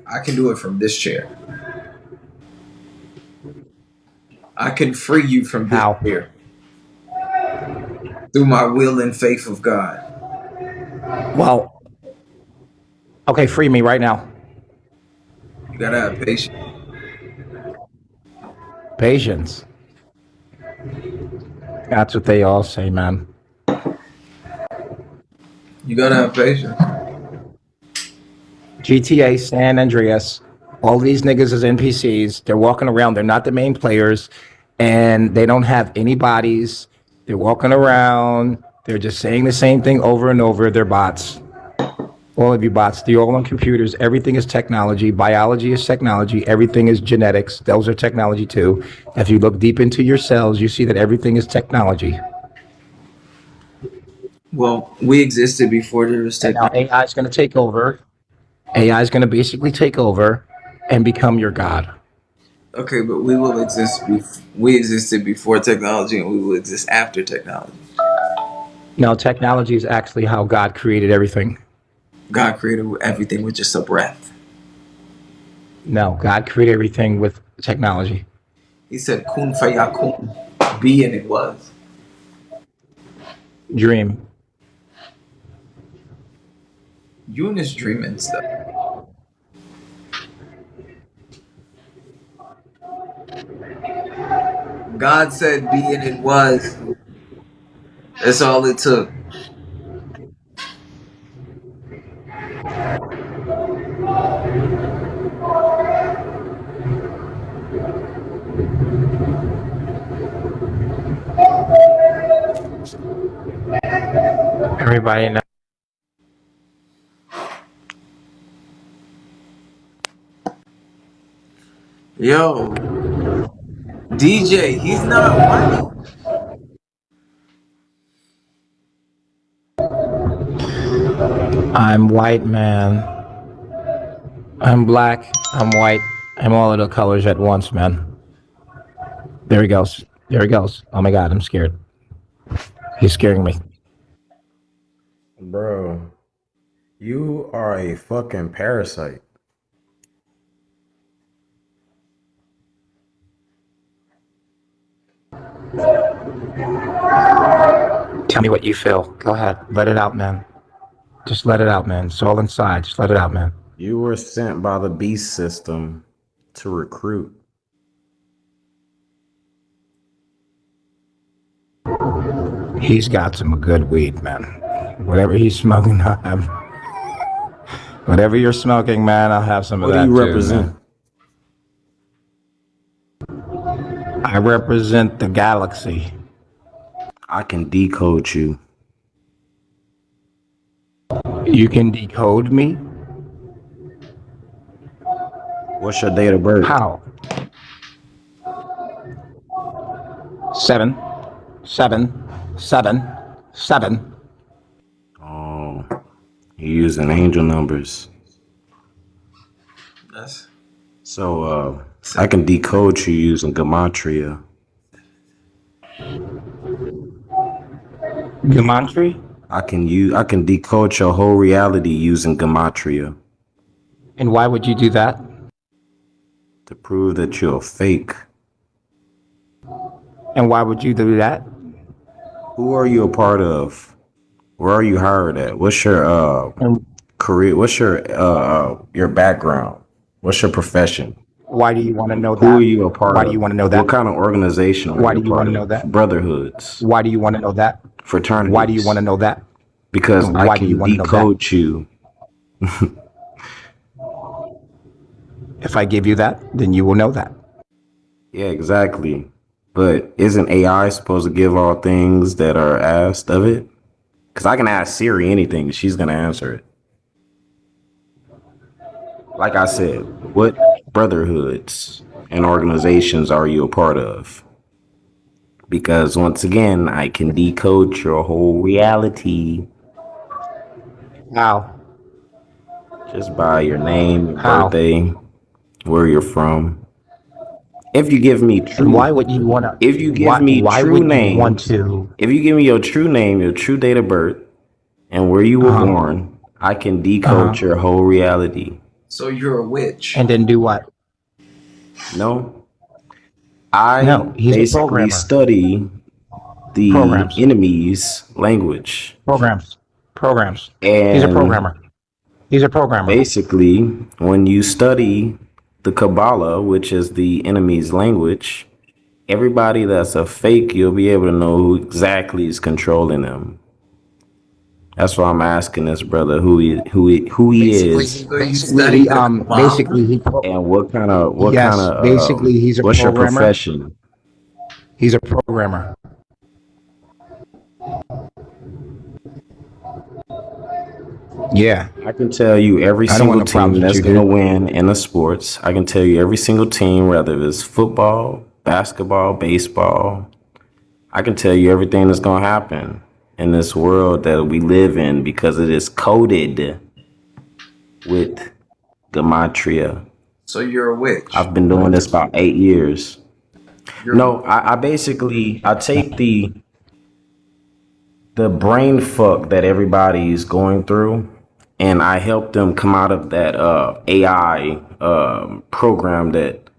I can do it from this chair. I can free you from this How? chair. Through my will and faith of God. Well, okay, free me right now. You gotta have patience. Patience. That's what they all say, man. You gotta have patience. GTA, San Andreas, all these niggas as NPCs. They're walking around. They're not the main players, and they don't have any bodies. They're walking around. They're just saying the same thing over and over. They're bots. All of you bots. They're all on computers. Everything is technology. Biology is technology. Everything is genetics. Those are technology too. If you look deep into your cells, you see that everything is technology. Well, we existed before there was And now technology. AI is going to take over. AI is going to basically take over and become your god. Okay, but we will exist. We existed before technology, and we will exist after technology. No, technology is actually how God created everything. God created everything with just a breath. No, God created everything with technology. He said, "Kun fayakun," be, and it was. Dream. Eunice dreaming stuff. God said, "Be," and it was. That's all it took. Everybody knows. Yo, DJ, he's not white. I'm white, man. I'm black. I'm white. I'm all of the colors at once, man. There he goes. There he goes. Oh my God, I'm scared. He's scaring me. Bro, you are a fucking parasite. Tell me what you feel. Go ahead. Let it out, man. Just let it out, man. It's all inside. Just let it out, man. You were sent by the beast system to recruit. He's got some good weed, man. Whatever he's smoking, I'll have. Whatever you're smoking, man, I'll have some of What that do you too, represent? man. I represent the galaxy. I can decode you. You can decode me? What's your date of birth? How? 7, 7, 7, 7. Oh, you're using angel numbers. That's So, I can decode you using gematria. Gematria? I can decode your whole reality using gematria And why would you do that? to prove that you're fake. And why would you do that? Who are you a part of? Where are you hired at? What's your And career? What's your background? What's your profession? why do you want to know Who are that? you a part Why of? do you want to know What that? kind of organization are Why you do a you want part to know of? that? Brotherhoods, Why do you want to know that? fraternities. Why do you want to know that? Because And I why do you can want to know that? decode you. If I give you that, then you will know that. Yeah, exactly. But isn't AI supposed to give all things that are asked of it? Because I can ask Siri anything, she's gonna answer it. Like I said, what brotherhoods and organizations are you a part of? Because once again, I can decode your whole reality How? just by your name, your How? birthday, where you're from. If you give me And why true, would you want to? if you give me Why true would you want names, to? if you give me your true name, your true date of birth, and where you were Uh huh. born, I can Uh huh. decode your whole reality. so you're a witch. And then do what? No, I No, he's a basically programmer. study the Programs. enemy's language. Programs. Programs. He's a And programmer. He's a programmer. basically, when you study the Kabbalah, which is the enemy's language, everybody that's a fake, you'll be able to know who exactly is controlling them. That's why I'm asking this brother who he is So you Basically, study the Kabbalah? and what kind Yes, of basically, he's a what's your programmer. profession? He's a programmer. Yeah, I can tell you every I don't want single no problems team with that's you, going to dude. win in the sports. I can tell you every single team, whether it's football, basketball, baseball. I can tell you everything that's going to happen in this world that we live in because it is coded with gematria. So you're a witch. I've been doing this about 8 years. You're No, I basically I take the brain fuck that everybody's going through, and I help them come out of that AI program that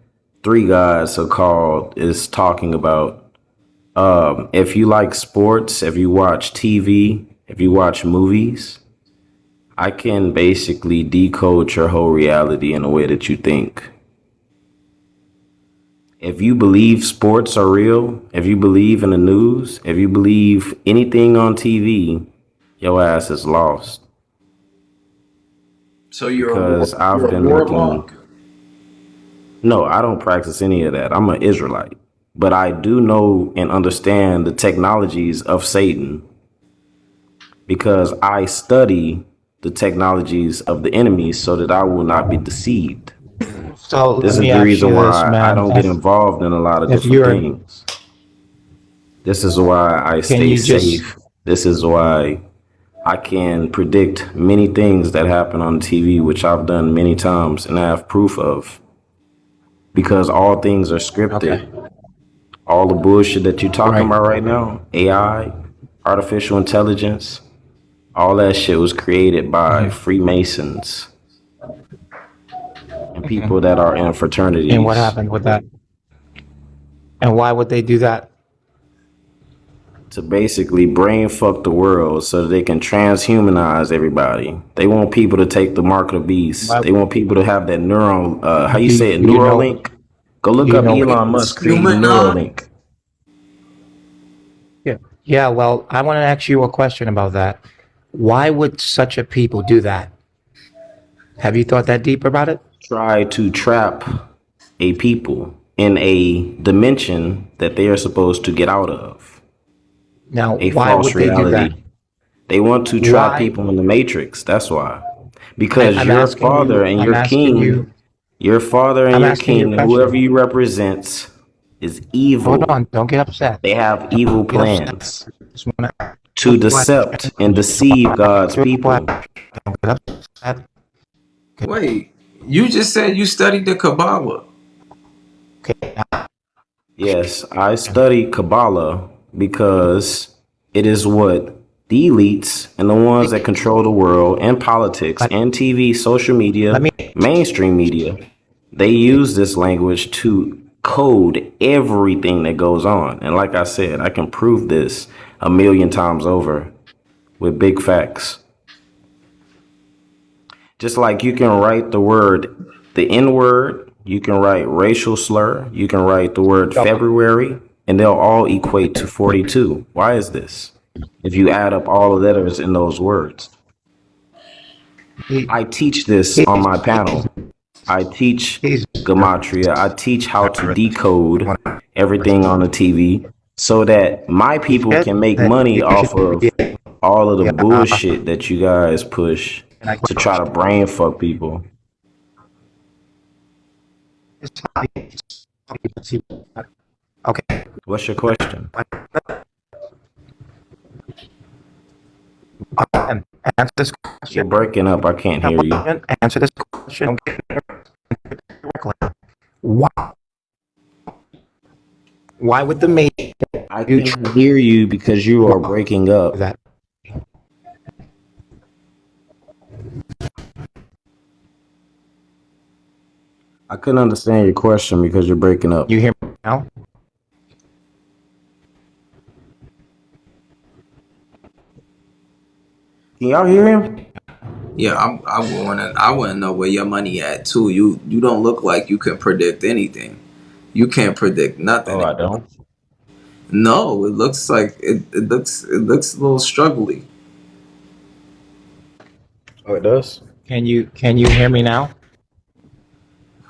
Three Guys so called is talking about. If you like sports, if you watch TV, if you watch movies, I can basically decode your whole reality in a way that you think. If you believe sports are real, if you believe in the news, if you believe anything on TV, your ass is lost. so Because I've you're a been looking. warlock. No, I don't practice any of that. I'm an Israelite. But I do know and understand the technologies of Satan because I study the technologies of the enemy so that I will not be deceived. So This let is me the ask reason you this, why I man. don't get involved in a lot of If different you're, things. This is why I can stay you just, safe. This is why I can predict many things that happen on TV, which I've done many times and I have proof of. Because all things are okay, scripted. All the bullshit that you're talking right. about right now, AI, artificial intelligence, all that shit was created by Hmm. Freemasons and people Hmm. that are in And what fraternities happened with that? And why would they do that? to basically brain fuck the world so that they can transhumanize everybody. They want people to take the mark of the beast. Why They want people to have that neural, how you do say it, you know? Neuralink. Go look Do you up know? Elon Musk creating Human. Neuralink. Yeah. Yeah. Well, I want to ask you a question about that. Why would such a people do that? Have you thought that deep about it? Try to trap a people in a dimension that they are supposed to get out of, Now, a why false would they do that? reality. They want to trap Why? people in the matrix. That's why. Because I'm asking you. I'm asking you. your father and I'm your asking you a king, and whoever question. you represent is Hold evil. on. Don't get upset. They have Don't evil get upset. plans Just wanna to decept and deceive God's people. Don't get upset. Wait, you just said you studied the Kabbalah. Okay. Yes, I study Kabbalah because it is what the elites and the ones that control the world and politics But and TV, social let media, me. mainstream media, they use this language to code everything that goes on. And like I said, I can prove this a million times over with big facts. Just like you can write the N word, you can write racial slur, you can write the word February, and they'll all equate to 42. Why is this? If you add up all the letters in those words. He, I teach this on he's, my panel. I teach he's, gematria. I teach how to decode everything on the TV so that my he people said can make that money you off should of be. all of the Yeah. bullshit that you guys push And I to try to brain fuck people. Okay. What's your question? Answer this You're question. breaking up. I can't hear you. Answer this question. Why? Why would the mate I do can hear you because you are breaking up. that? I couldn't understand your question because you're breaking up. You hear me now? Can y'all hear him? Yeah, I wanna know where your money at too. You don't look like you can predict anything. You can't predict Oh, nothing. I don't. No, it looks like it looks a little struggly. Oh, it does. Can you hear me now?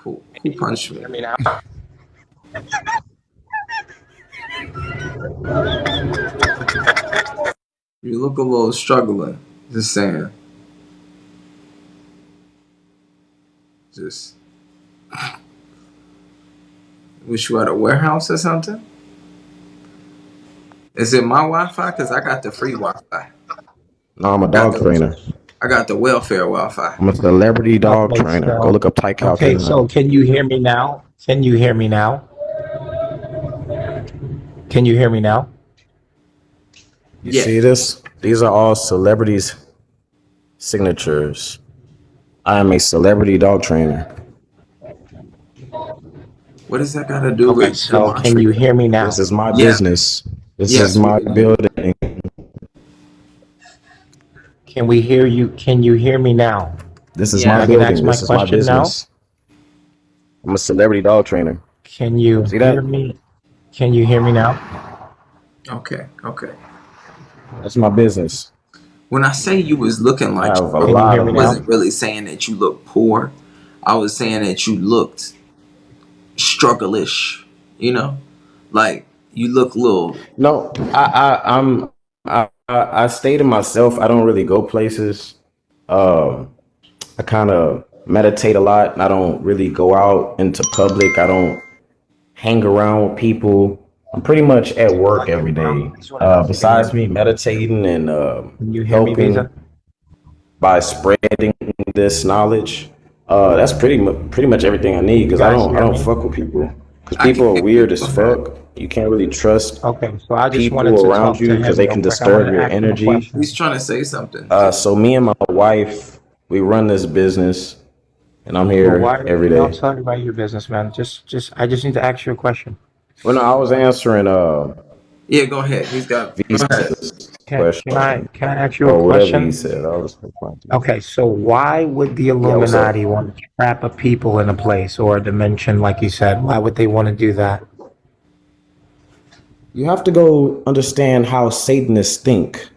Who punched me? Hear me now? You look a little struggling. Just saying. Just wish you at a warehouse or something. Is it my Wi-Fi? Cause I got the free Wi-Fi. No, I'm a I got dog the trainer. I got the welfare Wi-Fi. I'm a celebrity dog Okay, trainer. Go look up Ty okay, Calhoun. so can you hear me now? Can you hear me now? Can you hear me now? You Yeah. see this? These are all celebrities' signatures. I am a celebrity dog trainer. What does that got to do Okay, with so can you gematria? hear me now? This is my Yeah. business. This is Yes. my building. Can we hear you? Can you hear me now? This is Yeah. my I can ask building. my This is my question now? business. I'm a celebrity dog trainer. Can you See that? hear me? Can you hear me now? Okay. Okay. That's my business. When I say you was looking I like have a you Can you lot hear of me I now? wasn't really saying that you look poor. I was saying that you looked struggle-ish. You know, like you look little. No, I stay to myself. I don't really go places. I kind of meditate a lot. I don't really go out into public. I don't hang around with people. I'm pretty much at work every day. Besides me meditating and Can you hear me, helping Visa? by spreading this knowledge, that's pretty much everything I need You because guys I hear don't me? fuck with people because I can people are hear you weird a as little bit. fuck. You can't really trust Okay, so I just wanted people to around talk you to because him they real can quick. I wanted disturb to your ask him a energy. He's question. trying to say something. So me and my wife, we run this business, and I'm Well, why? here every Don't day. tell me about your business, man. I just need to ask you a question. Well, no, I was answering Yeah, go ahead. Go ahead. Visa's question Can I ask you a or whatever he question? said. I was responding. Okay, so why would the Yeah, what's up? Illuminati want to trap a people in a place or a dimension, like you said? Why would they want to do that? You have to go understand how Satanists think.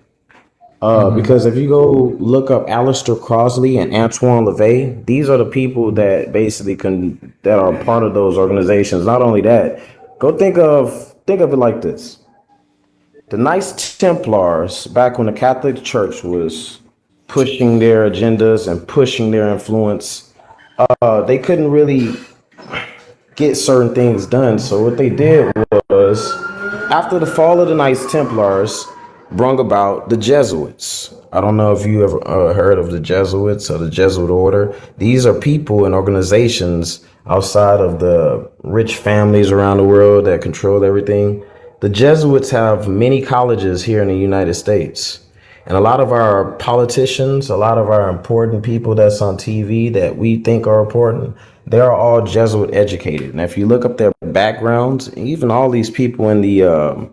Hmm. Because if you go look up Aleister Crossley and Antoine LaVey, these are the people that basically that are part of those organizations. Not only that, go think of it like this: the Knights Templars, back when the Catholic Church was pushing their agendas and pushing their influence, they couldn't really get certain things done. So what they did was, after the fall of the Knights Templars, brung about the Jesuits. I don't know if you ever heard of the Jesuits or the Jesuit order. These are people and organizations outside of the rich families around the world that control everything. The Jesuits have many colleges here in the United States. And a lot of our politicians, a lot of our important people that's on TV that we think are important, they're all Jesuit educated. And if you look up their backgrounds, even all these people in the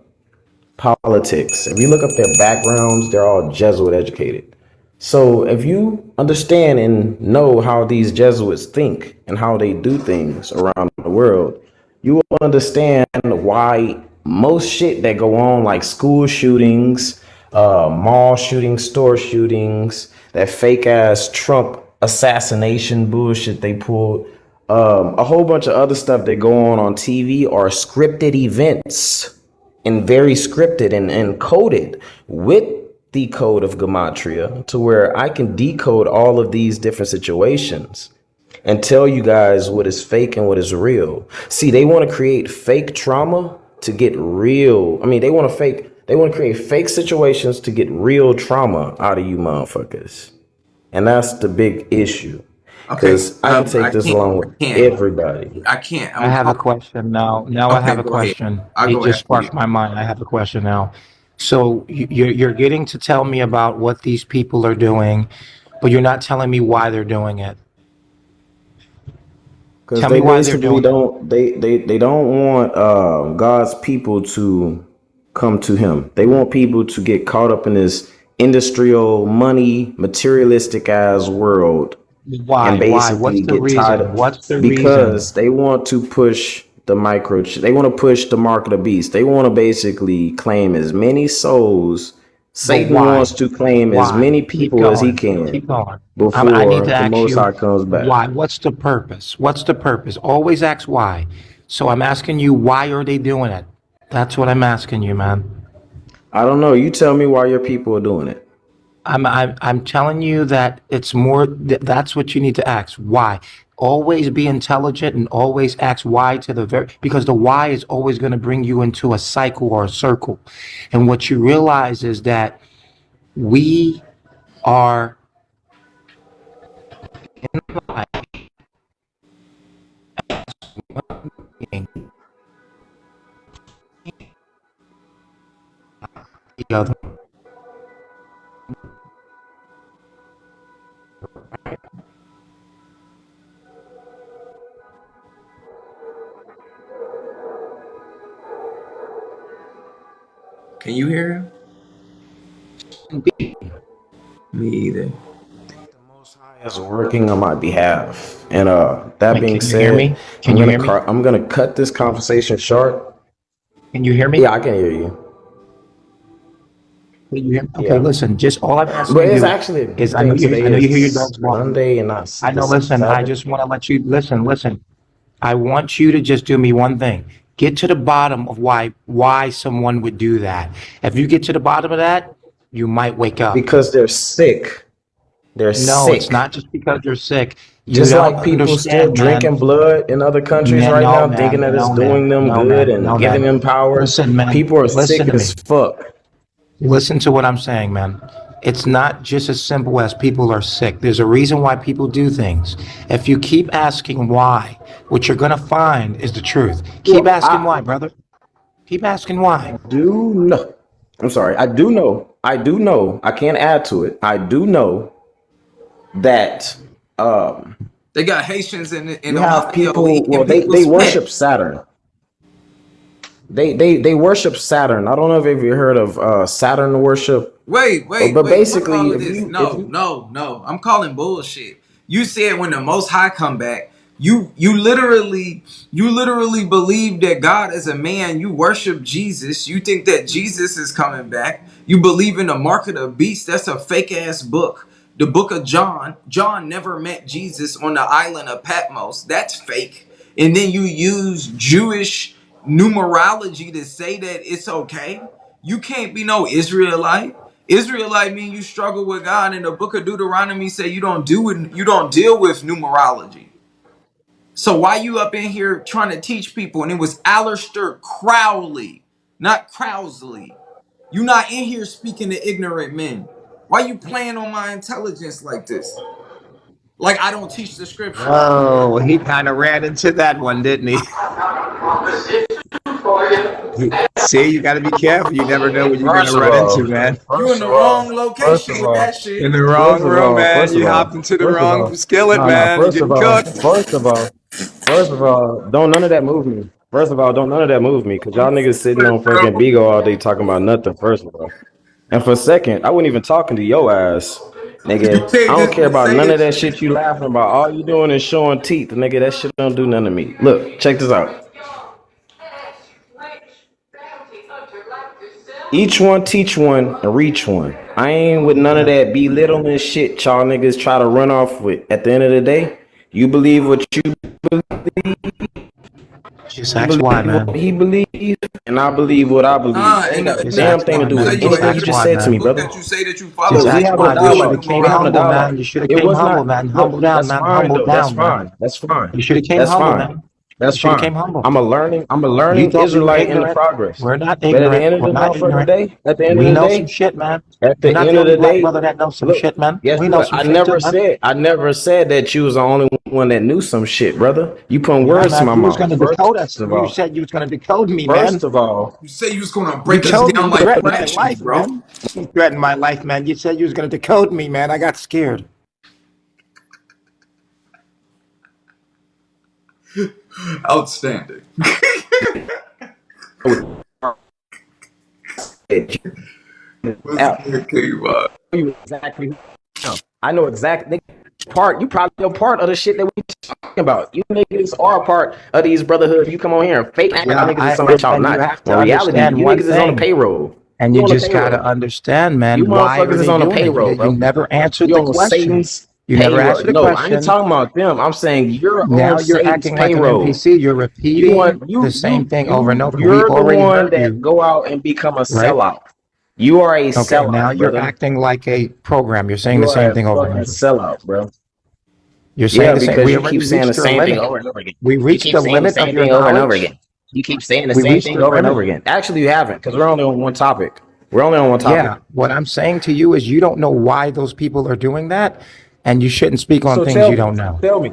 politics, if you look up their backgrounds, they're all Jesuit educated. So if you understand and know how these Jesuits think and how they do things around the world, you will understand why most shit that go on, like school shootings, mall shootings, store shootings, that fake ass Trump assassination bullshit they pulled, a whole bunch of other stuff that go on TV are scripted events and very scripted and coded with the code of gematria to where I can decode all of these different situations and tell you guys what is fake and what is real. See, they want to create fake trauma to get real. I mean, they want to create fake situations to get real trauma out of you motherfuckers. And that's the big issue. Okay. Cause I can take this along with everybody. I can't. I I'm have a talking. question now. Now I Okay, have a go ahead. question. I'll It go just after you. sparked my mind. I have a question now. So you're getting to tell me about what these people are doing, but you're not telling me why they're doing it. Because Tell they me why they're basically doing it. don't they don't want God's people to come to him. They want people to get caught up in this industrial money materialistic ass world and Why? Why? What's basically the get tied reason? up What's the reason? because they want to push the microchip. They want to push the mark of the beast. They want to basically claim as many souls. But Satan why? wants to claim as Why? many Keep people as he going. can Keep going. I need before to the ask Most you High comes back. why. What's the purpose? What's the purpose? Always ask why. So I'm asking you, why are they doing it? That's what I'm asking you, man. I don't know. You tell me why your people are doing it. I'm telling you that it's more, that's what you need to ask. Why? Always be intelligent and always ask why to the very, because the why is always going to bring you into a cycle or a circle. And what you realize is that we are the other. Can you hear him? Me either. The Most High is working on my behalf. And that Wait, being can you hear said, me? Can you hear me? I'm gonna cut this conversation short. Can you hear me? Yeah, I can hear you. Can you hear me? Okay, Yeah, listen, just all I'm asking but it's you actually a is good thing I today know you hear your is dogs barking. Sunday and not I the know, listen, I Sabbath. just want to let you listen. I want you to just do me one thing. Get to the bottom of why someone would do that. If you get to the bottom of that, you might wake up. Because they're sick. They're No, it's sick. not just because you're sick. You Just don't like people still understand, man. drinking blood in other countries Man, right no, now, thinking man, that it's no, man, doing them no, good man, and no, giving man. them power. Listen, man, People are listen sick to me. as fuck. Listen to what I'm saying, man. It's not just as simple as people are sick. There's a reason why people do things. If you keep asking why, what you're going to find is the truth. Keep Well, asking why, brother. Keep asking why. Do know. I'm sorry. I do know. I do know. I can't add to it. I do know that They got Haitians in you have Ohio people. Well, eating they people's worship pets. Saturn. They worship Saturn. I don't know if you've heard of Saturn worship. But Wait. Fuck all basically, of if this. if No, you no, no. I'm calling bullshit. You said when the Most High come back, you literally believe that God is a man. You worship Jesus. You think that Jesus is coming back. You believe in the mark of the beast. That's a fake ass book. The book of John. John never met Jesus on the island of Patmos. That's fake. And then you use Jewish numerology to say that it's okay. You can't be no Israelite. Israelite mean you struggle with God, and the book of Deuteronomy say you don't deal with numerology. So why you up in here trying to teach people? And it was Aleister Crowley, not Crowsley. You not in here speaking to ignorant men. Why you playing on my intelligence like this? Like I don't teach the scriptures. Oh, he kind of ran into that one, didn't he? See, you got to be careful. You never know what you're going to first of run into, all, man. You in first the of all, wrong first location of with all, that shit. In the wrong first of room, all, man. first of You all, hopped into the first of wrong all, skillet, no, no, man. You're first of getting all, cooked. don't none of that move me. First of all, don't none of that move me, cause y'all niggas sitting on fucking Bigo all day talking about nothing. First of all, and for second, I wasn't even talking to your ass, You nigga. I can't don't just care be about none saying of that shit. shit you laughing about. All you doing is showing teeth, nigga. That shit don't do nothing to me. Look, check this out. Each one teach one and reach one. I ain't with none of that belittling shit y'all niggas try to run off with. At the end of the day, you believe what you Just ask why, believe, what man. he believes, and I believe what I believe. Nah, It ain't and got a Just the damn ask thing to why, do tell with man. you Just what, anything you ask even just why, the said to same me, man. book brother. that you say that you follow Just Look, we say ask you having a why. don't You deal should with dialogue. have came We having a humble, numerology. man. dialogue. You should have It came was humble, not. man. Look, Humble down, that's man. fine Humble though. That's down, man. fine. That's fine. You should have came That's humble, fine. man. You That's should have fine. came humble. I'm a You learning thought we were Israelite in the ignorant. progress. We're not But at the ignorant. end of We're the not motherfucking ignorant. day, at the end of We the know some day, shit, man. at You're the not end the of only the black day, brother that knows some look, shit, man. guess We know what? some shit too, man. I never said that you was the only one that knew some shit, brother. You putting Yeah, words to man. my You was gonna mouth. decode us. First of You all, said you was gonna decode me, man. first of all, You say you was gonna You break us told me down you like threatened my fractions, life, bro. man. You threatened my life, man. You said you was gonna decode me, man. I got scared. Outstanding. I would say What's out. good, KY? You exactly. I know exactly part. You probably know part of the shit that we talking about. You niggas are a part of these brotherhoods. You come on here and fake act like Yeah, niggas is something that y'all and you not. have to In reality, understand you one niggas is on the thing, payroll. and You you on the just gotta payroll. understand, You man. Why motherfuckers are is they on the doing it? payroll, You bro. never answered You the on question. Satan's You never payroll. answered the No, I ain't question. talking about them. I'm saying you're on Now you're Satan's acting like an payroll. NPC. You're You repeating want the same thing over and over. We you're the already one heard that you, go out and become a right? sellout. You are a Okay, now sellout, you're brother. acting like a program. You're saying You the are same a thing over and fucking over. sellout, bro. You're saying Yeah, the same. because We you keep already saying the reached your same thing limit. over and over again. We You reached keep the saying the limit of same your thing over and over knowledge. again. You keep saying the We same reached thing the over and over limit. again. Actually, you haven't, because we're only on one topic. We're only on one topic. Yeah, what I'm saying to you is you don't know why those people are doing that, and you shouldn't speak on So things you don't know. tell me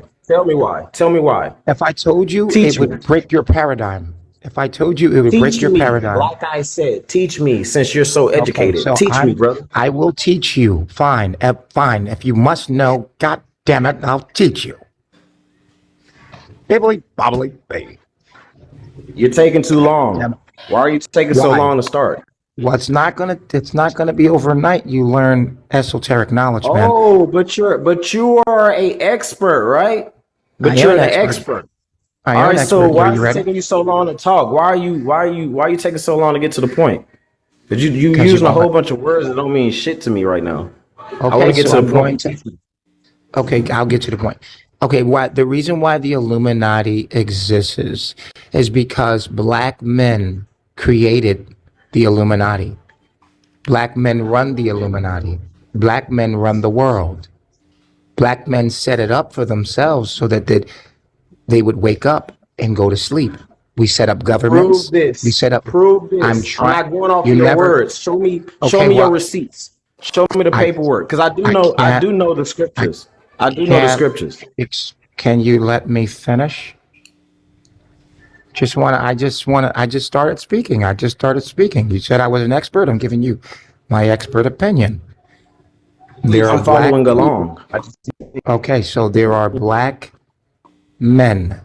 why. Tell me why. If I told you, it Teach me. would break your paradigm. If I told you, it would break Teach your me. paradigm. Like I said, teach me since you're so Okay, educated. so Teach me, brother. I will teach you. Fine, fine. If you must know, God damn it, I'll teach you. Bibbly, bobbly, baby. You're taking too Damn long. it. Why are you taking so Why? long to start? Well, it's not gonna be overnight. You learn esoteric knowledge, man. Oh, but you are a expert, right? I But am you're an the expert. expert. I All am an right, so expert. Are why you is it ready? taking you so long to talk? Why are you taking so long to get to the point? Because you Because you using a won't whole let. bunch of words that don't mean shit to me right now. I want Okay, to get so to I'm the going point. to. Okay, I'll get to the point. Okay, the reason why the Illuminati exists is because black men created the Illuminati. Black men run the Illuminati. Black men run the world. Black men set it up for themselves so that they would wake up and go to sleep. We set up Prove governments. We this. set up. Prove I'm this. I'm trying. not going off You of your never. words. Show Okay, me your well, receipts. Show me the I paperwork. Because I I can't. do know the I scriptures. I do know the can't. scriptures. Can you let me finish? I just started speaking. I just started speaking. You said I was an expert. I'm giving you my expert opinion. There Please. are I'm black following people. along. Okay, so there are black men.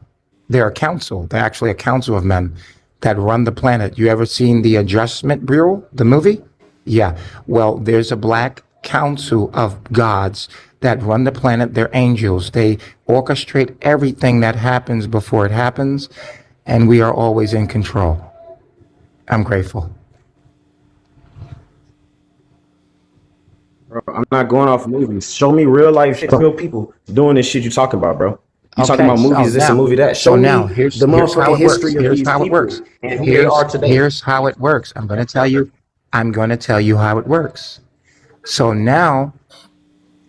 They're a council. They're actually a council of men that run the planet. You ever seen the Adjustment Bureau, the movie? Yeah. Well, there's a black council of gods that run the planet. They're angels. They orchestrate everything that happens before it happens, and we are always in control. I'm grateful. Bro, I'm not going off movies. Show me real life shit, real people doing this shit you talking about, bro. You talking Okay, about movies, this and movie that. so Show now me the here's how motherfucking it works. history of Here's these how it works. people and who they are today. Here's how it works. I'm going to tell you how it works. So now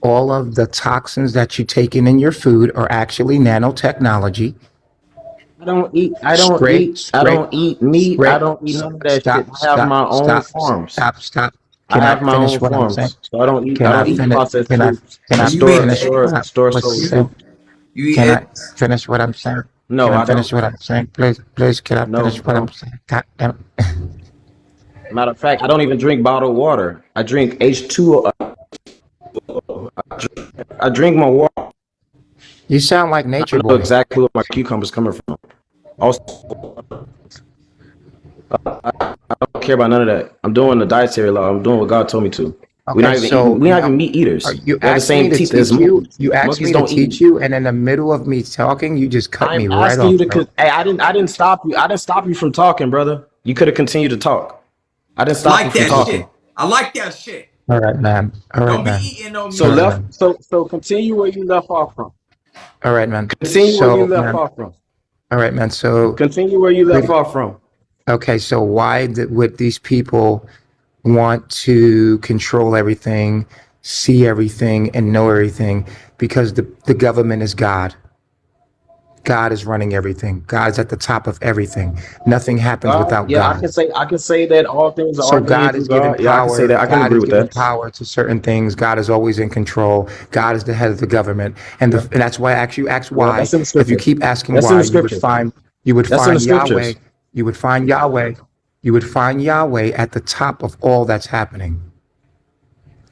all of the toxins that you taking in your food are actually nanotechnology. Straight, I straight, don't eat meat. I straight. don't eat none of that shit. Stop, I have stop, my own stop, farms. stop. I Can I have my finish own what I'm saying? farms. So Can I I don't eat finish? processed Can I? foods. Can I I You eat store finish eggs? what store I was solely. saying? You eat Can I eggs? finish what I'm saying? No, Can I I finish don't. what I'm saying? Please, can I No, finish what I'm no. saying? God damn it. Matter of fact, I don't even drink bottled water. I drink H2O. I drink my water. You sound like I Nature know Boy. exactly where my cucumbers coming from. Also, I don't care about none of that. I'm doing the dietary law. I'm doing what God told me to. We're Okay, not even eating. so We're not now even meat eaters. you We have the asked me same to teeth as teach you. monkeys. You asked Monkeys me to don't eat. teach you, and in the middle of me talking, you just cut me I'm right asking off, you to. bro. Hey, I didn't stop you. I didn't stop you from talking, brother. You could have continued to talk. I didn't I stop you like from that Okay. talking. shit. I like that shit. All right, man. All right, Don't be man. eating no So All meat. right, man. continue where you left off from. All right, man. Continue where you So, left man. off from. All right, man. So, Continue where you left pretty, off from. okay. So, would these people want to control everything, see everything, and know everything? Because the government is God. God is running everything. God's at the top of everything. Nothing happens God, without yeah, God. I can say that all things are So ordained God through is given God. Yeah, I can say power. that. I can God agree is with given that. power to certain things. God is always in control. God is the head of the government, and Yeah, and that's why I ask you ask yeah, why. that's in the If you scripture. keep asking That's in why, the scripture. you would That's in the find Yahweh. scriptures. You would find Yahweh. You would find Yahweh at the top of all that's happening,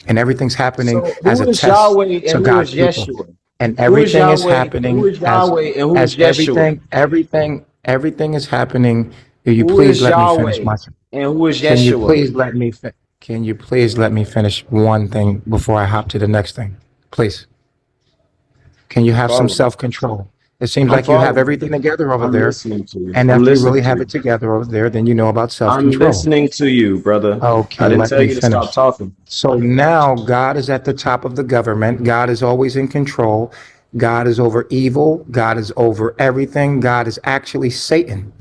and everything's happening So as who a is test Yahweh and to who God's is people, Yeshua? and Who is everything is Yahweh? Who happening is Yahweh and who is as Yeshua? everything is happening. Will you Who please is let me finish Yahweh my? and who is Can you Yeshua? please let me can you please let me finish one thing before I hop to the next thing? Please. Can you I'm have some following. self-control? It seems I'm like you have following. everything together over I'm there. listening to you. And I'm if you listening really to have it you. together over there, then you know about I'm self-control. listening to you, brother. I Okay, didn't let tell me you to stop finish. talking. So now God is at the top of the government. God is always in control. God is over evil. God is over everything. God is actually Satan.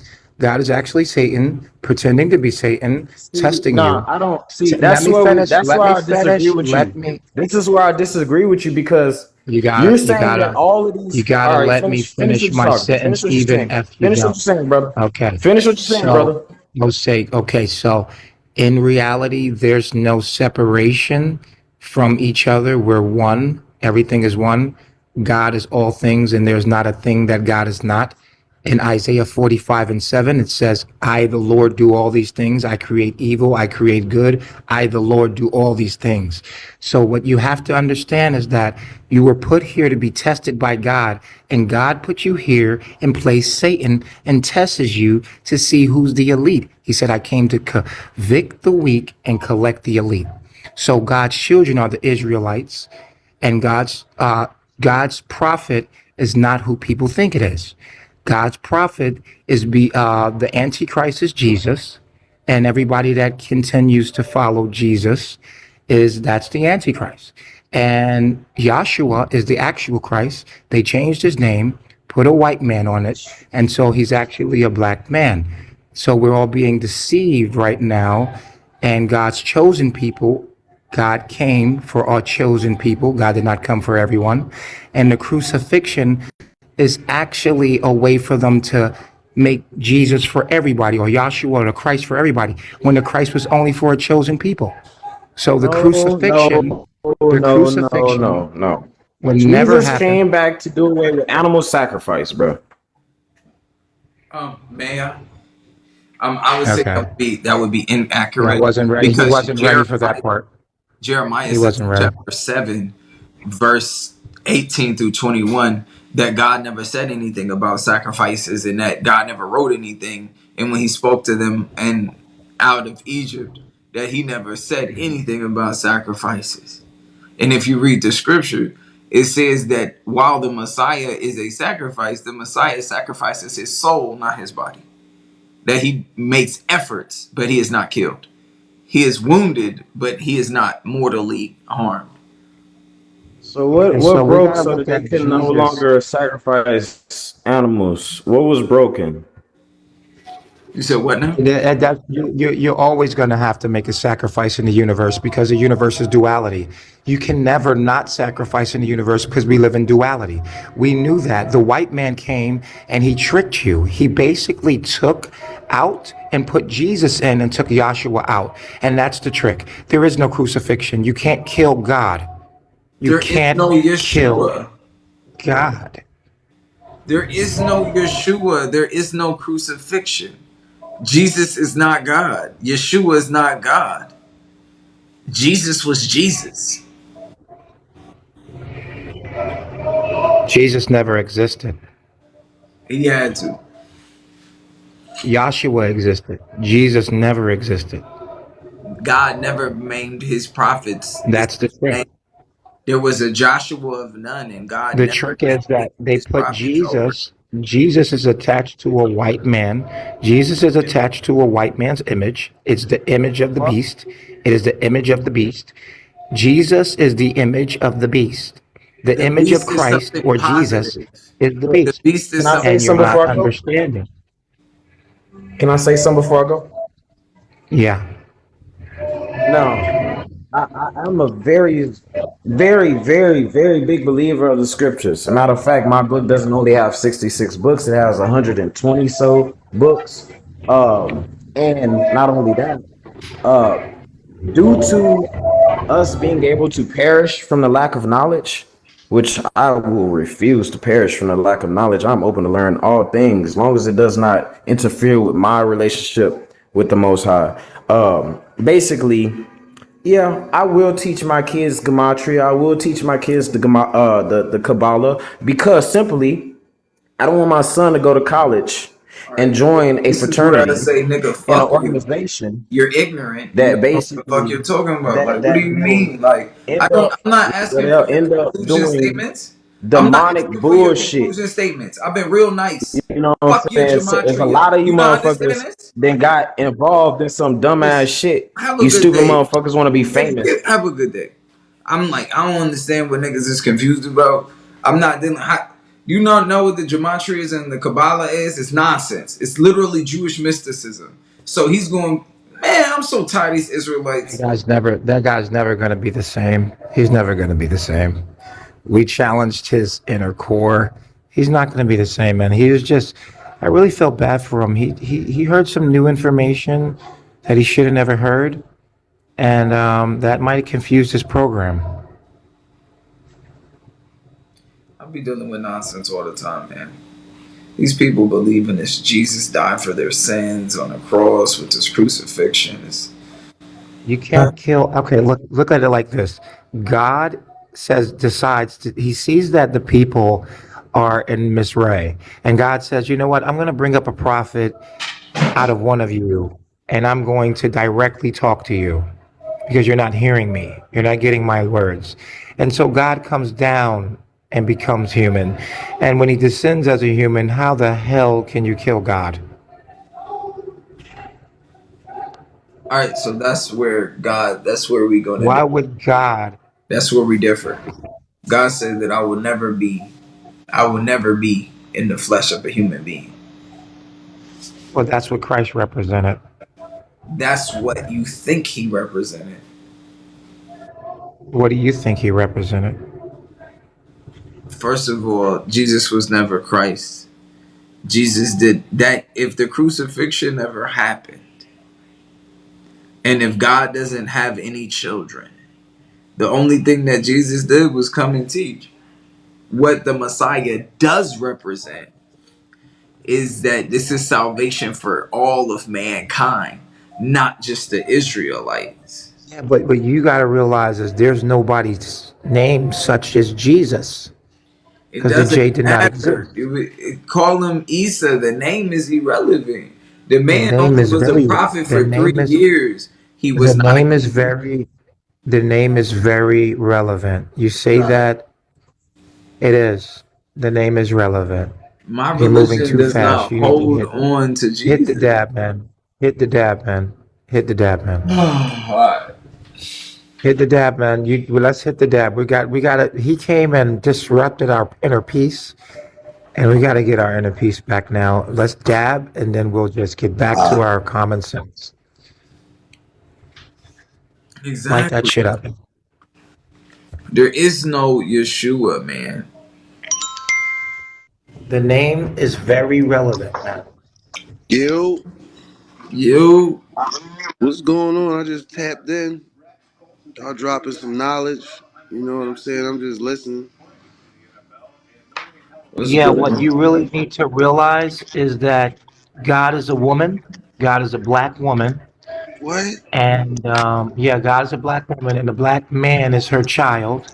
God is actually Satan, pretending to be Satan, See, testing nah, you. I don't see. Let me finish. That's Let where me I disagree finish. with Let you. me. This is where I disagree with you because You you're gotta, you saying that gotta, all of you these. gotta All right, let me finish what finish you're my talking. Finish sentence, what you're even saying. if you Finish what you're don't. saying, brother. Okay. Finish what you're saying, So, brother. no say, okay. So, in reality, there's no separation from each other. We're one. Everything is one. God is all things, and there's not a thing that God is not. In Isaiah 45:7, it says, I, the Lord, do all these things. I create evil. I create good. I, the Lord, do all these things. So what you have to understand is that you were put here to be tested by God, and God put you here and placed Satan and tests you to see who's the elite. He said, I came to convict the weak and collect the elite. So God's children are the Israelites, and God's prophet is not who people think it is. God's prophet is the Antichrist is Jesus, and everybody that continues to follow Jesus that's the Antichrist. And Yahshua is the actual Christ. They changed his name, put a white man on it, and so he's actually a black man. So we're all being deceived right now, and God's chosen people, God came for our chosen people. God did not come for everyone. And the crucifixion is actually a way for them to make Jesus for everybody, or Yahshua or the Christ for everybody, when the Christ was only for a chosen people. So No, no, the no, no, crucifixion no, no. would never Jesus happen. came back to do away with animal sacrifice, bro. May I? I would say Okay. that would be Yeah, I inaccurate wasn't ready. He because wasn't ready for that part. Jeremiah He says wasn't in ready. chapter 7, verse 18 through 21, that God never said anything about sacrifices and that God never wrote anything. And when he spoke to them and out of Egypt, that he never said anything about sacrifices. And if you read the scripture, it says that while the Messiah is a sacrifice, the Messiah sacrifices his soul, not his body. That he makes efforts, but he is not killed. He is wounded, but he is not mortally harmed. So what And so what we broke gotta so that look they at can no Jesus. longer sacrifice animals? What was broken? You said what now? You're always going to have to make a sacrifice in the universe because the universe is duality. You can never not sacrifice in the universe because we live in duality. We knew that. The white man came and he tricked you. He basically took out and put Jesus in and took Yahshua out. And that's the trick. There is no crucifixion. You can't kill God. You There is no can't kill Yeshua. God. There is no Yeshua. There is no crucifixion. Jesus is not God. Yeshua is not God. Jesus was Jesus. Jesus never existed. He had to. Yahshua existed. Jesus never existed. God never named his prophets his That's the trick. name. There was a Joshua of none, and God The never trick is named that they his put prophets over. Jesus is attached to a white man. Jesus is attached to a white man's image. It's the image of the beast. It is the image of the beast. Jesus is the image of the beast. The The image of beast is Christ something or Jesus positive. is the The beast. beast is Can I say something And you're something not before I positive. go? understanding. Can I say something before I go? Yeah. Now, I'm a very, very, very, very big believer of the scriptures. As a matter of fact, my book doesn't only have 66 books; it has 120 so books. And not only that, uh, due to us being able to perish from the lack of knowledge, which I will refuse to perish from the lack of knowledge. I'm open to learn all things as long as it does not interfere with my relationship with the Most High. Basically, yeah, I will teach my kids gematria. I will teach my kids the Kabbalah because simply I don't want my son to go to college All right. and join a This is where I fraternity say, nigga, in an fuck you. organization You're ignorant and you that don't know what the fuck basically you're talking about. that Like, what do that you will mean? Like, end up I'm not where asking for they'll your end up conclusion doing statements. I'm not demonic asking for your bullshit. conclusion statements. I've been real nice. You know what Fuck I'm your saying? So if a gematria. lot of you You not understand motherfuckers this? then got involved in some dumbass Listen, shit, have a you good stupid day. motherfuckers want to be famous. Have a good day. I'm like, I don't understand what niggas is confused about. I'm not dealing. You not know what the gematria is and the Kabbalah is? It's nonsense. It's literally Jewish mysticism. So he's going, man, I'm so tired of these Israelites. That guy's never going to be the same. He's never going to be the same. We challenged his inner core. He's not going to be the same, man. He was just, I really felt bad for him. He heard some new information that he should have never heard, and that might have confused his program. I'll be dealing with nonsense all the time, man. These people believe in this Jesus died for their sins on a cross with this crucifixion. You can't kill. Okay, look at it like this. God he sees that the people are in misray, and God says, you know what? I'm going to bring up a prophet out of one of you, and I'm going to directly talk to you because you're not hearing me. You're not getting my words. And so God comes down and becomes human. And when he descends as a human, how the hell can you kill God? All right, so that's where we go to, Why would God? that's where we differ. God said that I will never be in the flesh of a human being. Well, that's what Christ represented. That's what you think he represented. What do you think he represented? First of all, Jesus was never Christ. Jesus did that. If the crucifixion never happened, and if God doesn't have any children, the only thing that Jesus did was come and teach. What the Messiah does represent is that this is salvation for all of mankind, not just the Israelites. Yeah, but you got to realize is there's nobody's name such as Jesus It because the doesn't J did not matter. exist. Call him Isa. The name is irrelevant. The The man name only is was a very prophet the for three name is years. He the was not a name is king. very the name is very relevant. You say No. that it is. The name is relevant. My You're moving religion too does fast. not You need to hold on to hit the Jesus. dab, man. Hit the dab, man. Hit the dab, man. Alright. Hit the dab, man. Well, let's hit the dab. We got it. He came and disrupted our inner peace, and we got to get our inner peace back now. Let's dab, and then we'll just get back to our common sense. Light that Exactly. shit up. There is no Yeshua, man. The name is very relevant, man. Yo, You, what's going on? I just tapped in. Y'all dropping some knowledge. You know what I'm saying? I'm just listening. what's Yeah, good? what you really need to realize is that God is a woman. God is a black woman. What? And yeah, God is a black woman, and the black man is her child.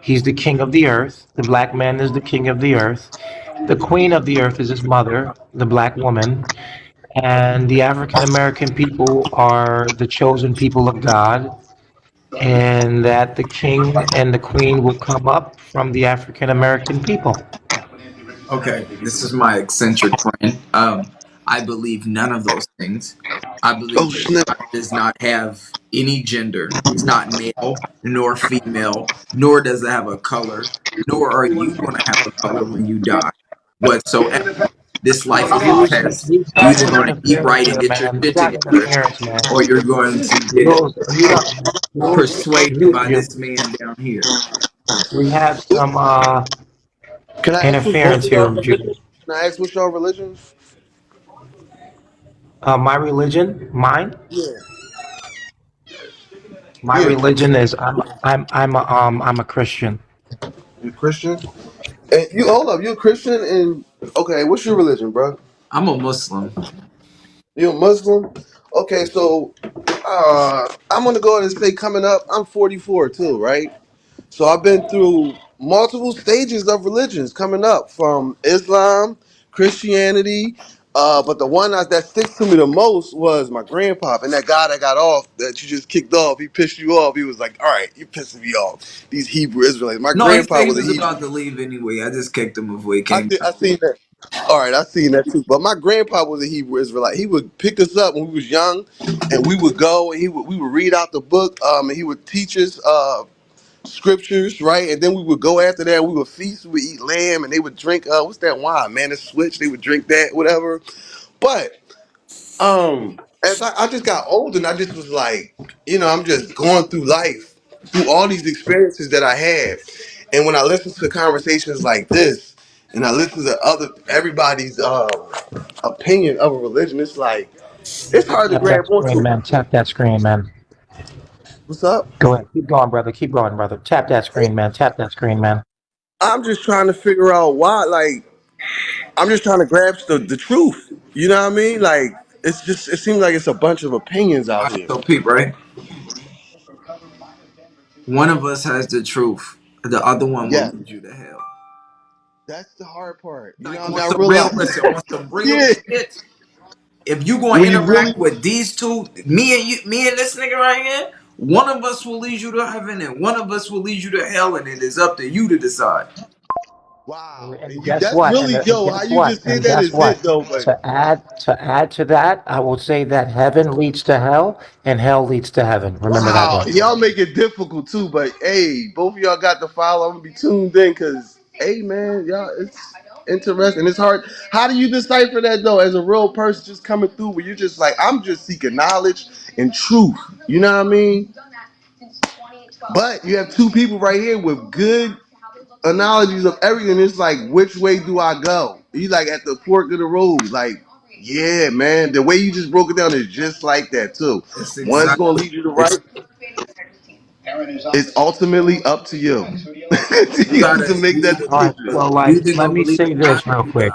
He's the king of the earth. The black man is the king of the earth. The queen of the earth is his mother, the black woman. And the African American people are the chosen people of God. And that the king and the queen will come up from the African American people. Okay, this is my eccentric friend. I believe none of those things. I Oh believe that snap! God does not have any gender. He's not male nor female, nor does it have a color, nor are you going to have a color when you die whatsoever. This life is a test. You You're got either some going to eat interference right and here, get your man. You shit got together, interference, man. or you're going to get Jules, mute up, man. persuaded Mute by you. this man down here. We have What? some Can I ask what both interference of here, y'all religion? Jules. Can I ask what y'all religion? My religion, mine, Yeah. my Yeah. religion is I'm a Christian. You Christian? And you hold up. You a Christian? And okay, what's your religion, bro? I'm a Muslim. You a Muslim? Okay, so I'm gonna go ahead and say coming up. I'm 44 too, right? So I've been through multiple stages of religions coming up from Islam, Christianity, but the one that sticks to me the most was my grandpa and that guy that got off that you just kicked off. He pissed you off. He was like, "All right, you're pissing me off." These Hebrew Israelites. My No, he grandpa said he was a was Hebrew. about to leave anyway. I just kicked him before he came I down. seen that. All right, I seen that too. But my grandpa was a Hebrew Israelite. He would pick us up when we was young, and we would go and we would read out the book. And he would teach us. Scriptures, right? And then we would go after that. We would feast. We would eat lamb, and they would drink. What's that wine, man? The switch. They would drink that, whatever. But as I just got older, and I just was like, I'm just going through life, through all these experiences that I had, and when I listen to conversations like this, and I listen to everybody's opinion of a religion, it's like it's hard to Tap grab that screen, onto. man. Tap that screen, man. What's up? Go ahead. Keep going, brother. Keep going, brother. Tap that screen, man. Tap that screen, man. I'm just trying to figure out why, like. I'm just trying to grasp the truth. You know what I mean? Like it seems like it's a bunch of opinions All out right, here. so Pete, right? One of us has the truth. The other one will Yeah, lead you to hell. that's the hard part. You know Like what I mean? on I some real, realize. listen, on some real Yeah, shit. If you gonna when you really, interact with these two, me and you, me and this nigga right here, one of us will lead you to heaven, and one of us will lead you to hell, and it is up to you to decide. wow, And and you guess that's what? really And yo. How guess you what? just said And that guess is what? it though. But To add to that, I will say that heaven leads to hell and hell leads to heaven. Remember that wow, one. y'all make it difficult too. But hey, both of y'all got to follow. I'm gonna be tuned in because hey man, y'all, it's interesting. It's hard. How do you decipher that though, as a real person just coming through, where you're just like, I'm just seeking knowledge and truth. You know what I mean? But you have two people right here with good analogies of everything. It's like, which way do I go? You like at the fork of the road. Like, yeah, man. The way you just broke it down is just like that too. It's One's exactly. gonna lead you to It's right. It's ultimately up to you. you You have gotta. to make You that either All right. decision. Well, you like, either let gonna me believe say in God this or real you quick. die.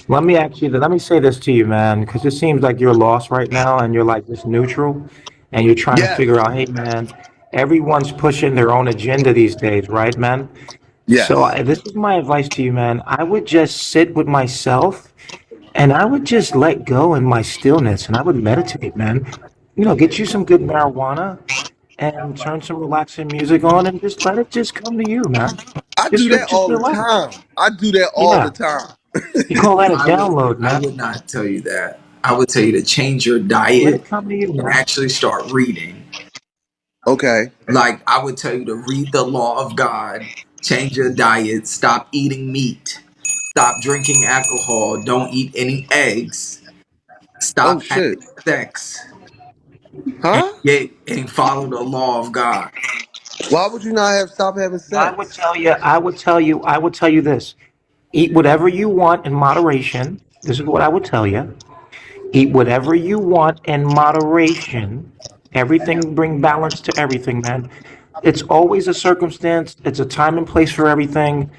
Let me say this to you, man, because it seems like you're lost right now and you're like just neutral and you're trying to Yes. figure out, hey, man, everyone's pushing their own agenda these days, right, man? So Yes. this is my advice to you, man. I would just sit with myself and I would just let go in my stillness and I would meditate, man. You know, get you some good marijuana and turn some relaxing music on and just let it just come to you, man. I do that Just all the relax. time. I do that all the Yeah. time. You call that a download, I man. would not tell you that. I would tell you to change your Let diet it come to you, and man. actually start reading. Okay. Like I would tell you to read the law of God, change your diet, stop eating meat, stop drinking alcohol, don't eat any eggs, Oh stop shit. having sex, and Huh? follow the law of God. Why would you not have stop having sex? I would tell you this. Eat whatever you want in moderation. This is what I would tell you. Eat whatever you want in moderation. Everything bring balance to everything, man. It's always a circumstance. It's a time and place for everything.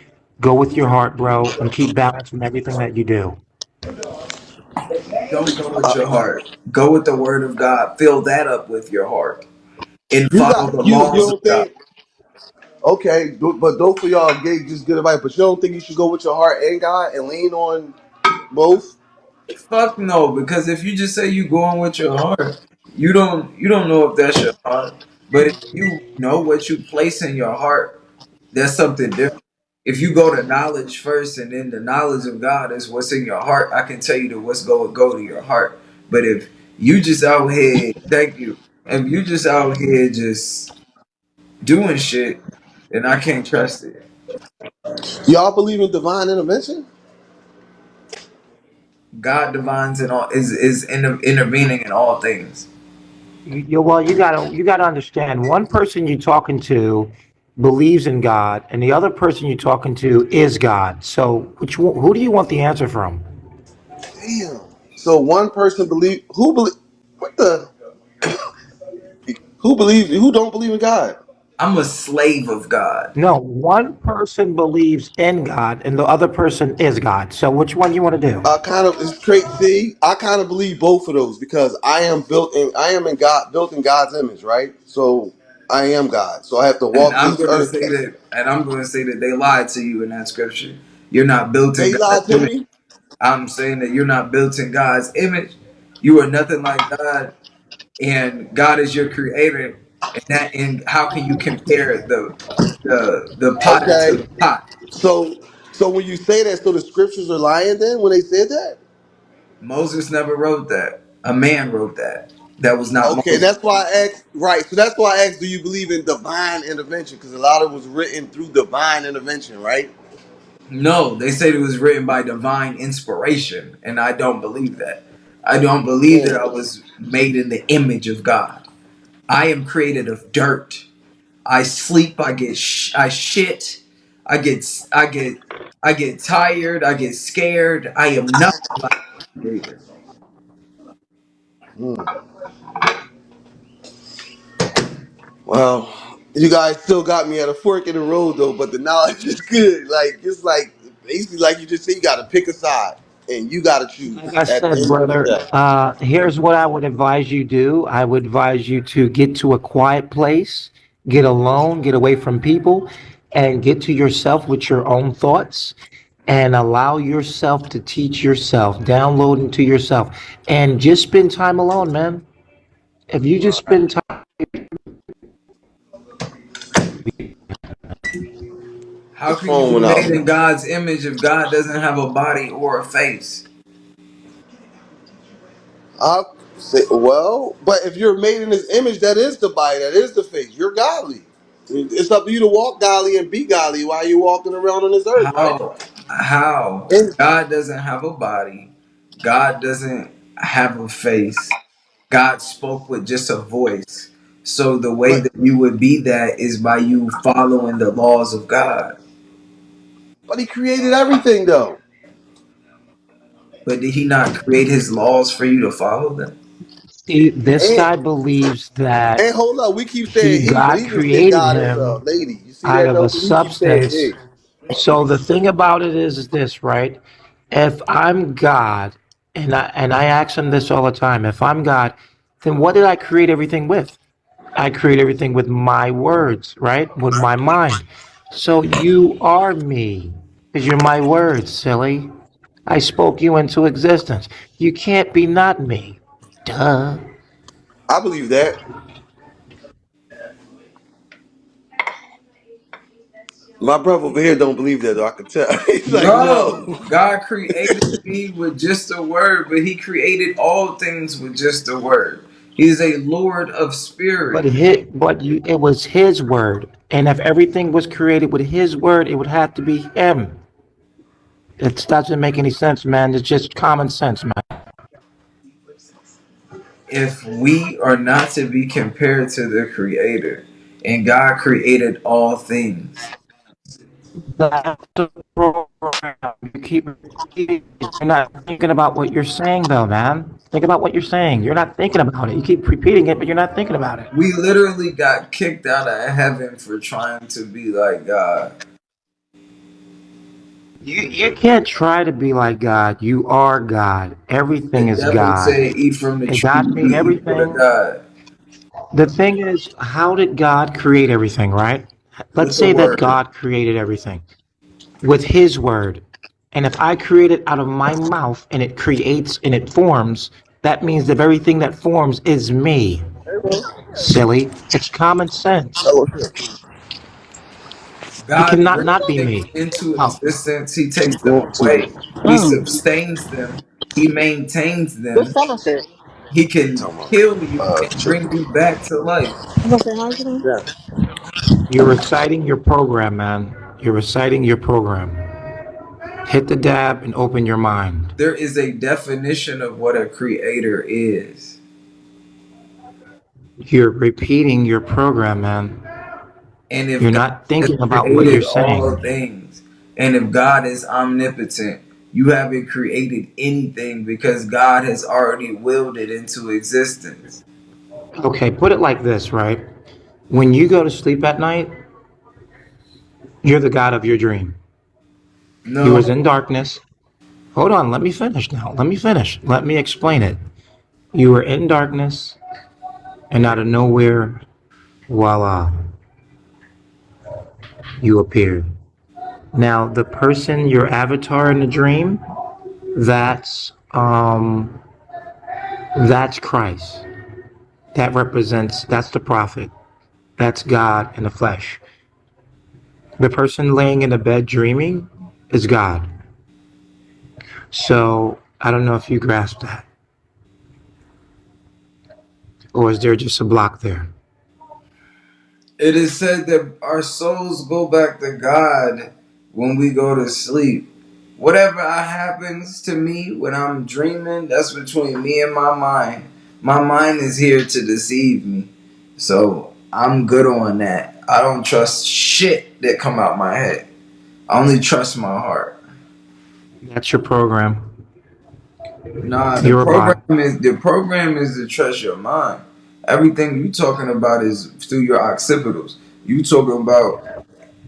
Go with your heart, bro, and keep balance in everything that you do. Don't go with your heart. Go with the word of God. Fill that up with your heart and You follow got the you laws of don't God. think okay, but those for y'all gave just good advice. But you don't think you should go with your heart and God and lean on both? Fuck no, because if you just say you going with your heart, you don't know if that's your heart. But if you know what you place in your heart, that's something different. If you go to knowledge first and then the knowledge of God is what's in your heart, I can tell you that what's go to your heart. But if you just out here, thank you. If you just out here just doing shit, then I can't trust it. Y'all believe in divine intervention? God divines in all is intervening in all things. Well, you gotta understand. One person you're talking to believes in God, and the other person you're talking to is God. So, who do you want the answer from? Damn. So one person believe what the who don't believe in God? I'm a slave of God. No, one person believes in God, and the other person is God. So, which one you want to do? I kind of it's crazy. See, I kind of believe both of those because I am in God, built in God's image, right? So I am God. So I have to And walk I'm this gonna earth. say that and I'm gonna say that they lied to you in that scripture. You're not built in They God's lied to image. me. I'm saying that you're not built in God's image. You are nothing like God, and God is your creator. And how can you compare the potter to Okay. the pot? So so when you say that, so the scriptures are lying then when they said that? Moses never wrote that. A man wrote that. That was not Okay, Moses. that's why I asked. Right, so that's why I asked, do you believe in divine intervention? Because a lot of it was written through divine intervention, right? No, they said it was written by divine inspiration, and I don't believe that. I don't believe that I Mm. was made in the image of God. I am created of dirt. I sleep. I shit. I get. I get. I get tired. I get scared. I am nothing like the Creator. Mm. Well, you guys still got me at a fork in the road though, but the knowledge is good. Like it's like basically like you just say, you got to pick a side and you got to Like choose I at the said, end of the brother, day. here's what I would advise you do. I would advise you to get to a quiet place, get alone, get away from people, and get to yourself with your own thoughts and allow yourself to teach yourself, download into yourself, and just spend time alone, man. If you just spend time, How This can you phone be went made out. in God's image if God doesn't have a body or a face? I say, well, but if you're made in His image, that is the body, that is the face. You're godly. It's up to you to walk godly and be godly while you're walking around on this earth, right? How? How? And, God doesn't have a body. God doesn't have a face. God spoke with just a voice. So the way but that you would be that is by you following the laws of God. but He created everything though. But did he not create his laws for you to follow them? see, this And guy believes that and hold up, we keep he, saying He, but God He just said created God is a him lady. You see out that of though? a Because we keep saying substance. He. So the thing about it is this, right? If I'm God, and I ask him this all the time, if I'm God, then what did I create everything with? I create everything with my words, right? With my mind. So you are me, because you're my words, silly. I spoke you into existence. You can't be not me. Duh. I believe that. My brother over here don't believe that though. I can tell. He's like, No, no. God created me with just a word, but He created all things with just a word. He's a Lord of But spirit. it was his word. And if everything was created with his word, it would have to be him. It doesn't make any sense, man. It's just common sense, man. If we are not to be compared to the Creator, and God created all things, That's the program. You keep repeating it. You're not thinking about what you're saying, though, man. Think about what you're saying. You're not thinking about it. You keep repeating it, but you're not thinking about it. we literally got kicked out of heaven for trying to be like God. You can't try to be like God. You are God. Everything The is devil God. said, "Eat from the And tree, God be made equal to everything. God." The thing is, how did God create everything, right? Let's With the say that word, God created everything with his word. And if I create it out of my mouth and it creates and it forms, that means that everything that forms is me. Silly. It's common sense. It God cannot brings not be things me. into Oh, existence. He takes them Well, to away. He sustains them. He maintains them. He can Talking kill you about and bring you back to life. yeah. you're reciting your program, man. You're reciting your program. Hit the dab and open your mind. There is a definition of what a creator is. You're repeating your program, man. And if You're God not has thinking about what you're created all saying. things, and if God is omnipotent, you haven't created anything because God has already willed it into existence. Okay, put it like this, right? When you go to sleep at night, you're the God of your dream. You No, was in darkness. Hold on, let me finish now. Let me finish. Let me explain it. You were in darkness, and out of nowhere, voila, you appeared. Now, the person, your avatar in the dream, that's um that's Christ. That's the prophet. That's God in the flesh. The person laying in the bed dreaming is God. So I don't know if you grasp that. Or is there just a block there? it is said that our souls go back to God when we go to sleep. Whatever happens to me when I'm dreaming, that's between me and my mind. My mind is here to deceive me. So I'm good on that. I don't trust shit that come out my head. I only trust my heart. That's your program. Nah, You're a bot. the program is to trust your mind. Everything you talking about is through your occipitals. You talking about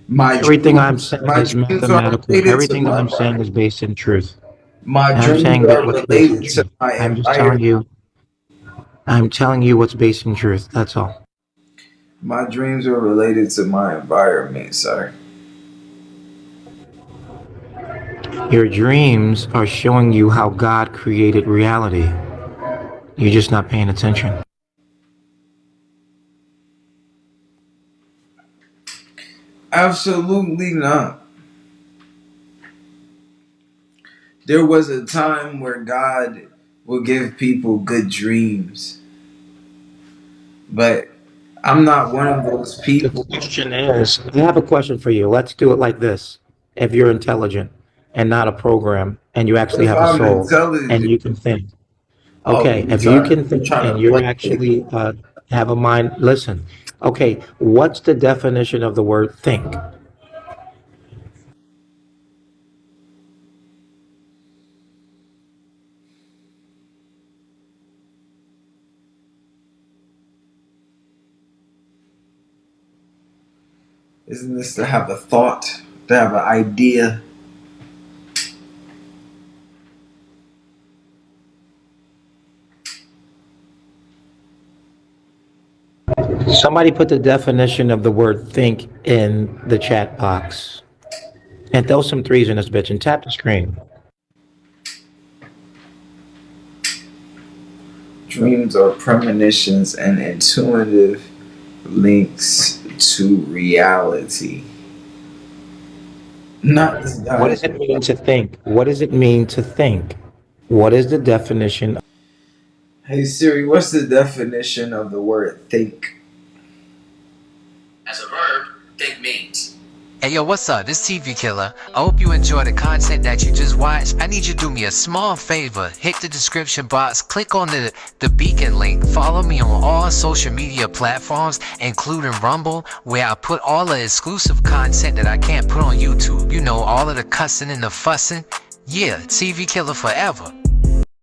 my Everything I'm dreams. saying My is dreams are mathematical. related to Everything that my I'm saying mind. is based in truth. My And I'm dreams saying that are what's based in related to truth. my I'm just telling environment. you. I'm telling you what's based in truth. That's all. My dreams are related to my environment, sir. Your dreams are showing you how God created reality. You're just not paying attention. Absolutely not. There was a time where God would give people good dreams, but I'm not one of those The people. question is, I have a question for you. Let's do it like this. If you're intelligent and not a program, and you What actually if have a I'm soul and intelligent? you can think. Oh, Okay, if you can you think trying and to you're play me? actually have a mind, listen. Okay, what's the definition of the word think? Isn't this to have a thought, to have an idea? Somebody put the definition of the word think in the chat box. And throw some threes in this bitch and tap the screen. Dreams are premonitions and intuitive links to reality. Not this guy. What does it mean to think? What does it mean to think? What is the definition? Hey Siri, what's the definition of the word think? As a verb, think means. Hey yo, what's up? This TV Killer. I hope you enjoy the content that you just watched. I need you to do me a small favor. Hit the description box, click on the beacon link. Follow me on all social media platforms, including Rumble, where I put all the exclusive content that I can't put on YouTube. You know, all of the cussing and the fussing. Yeah, TV Killer forever.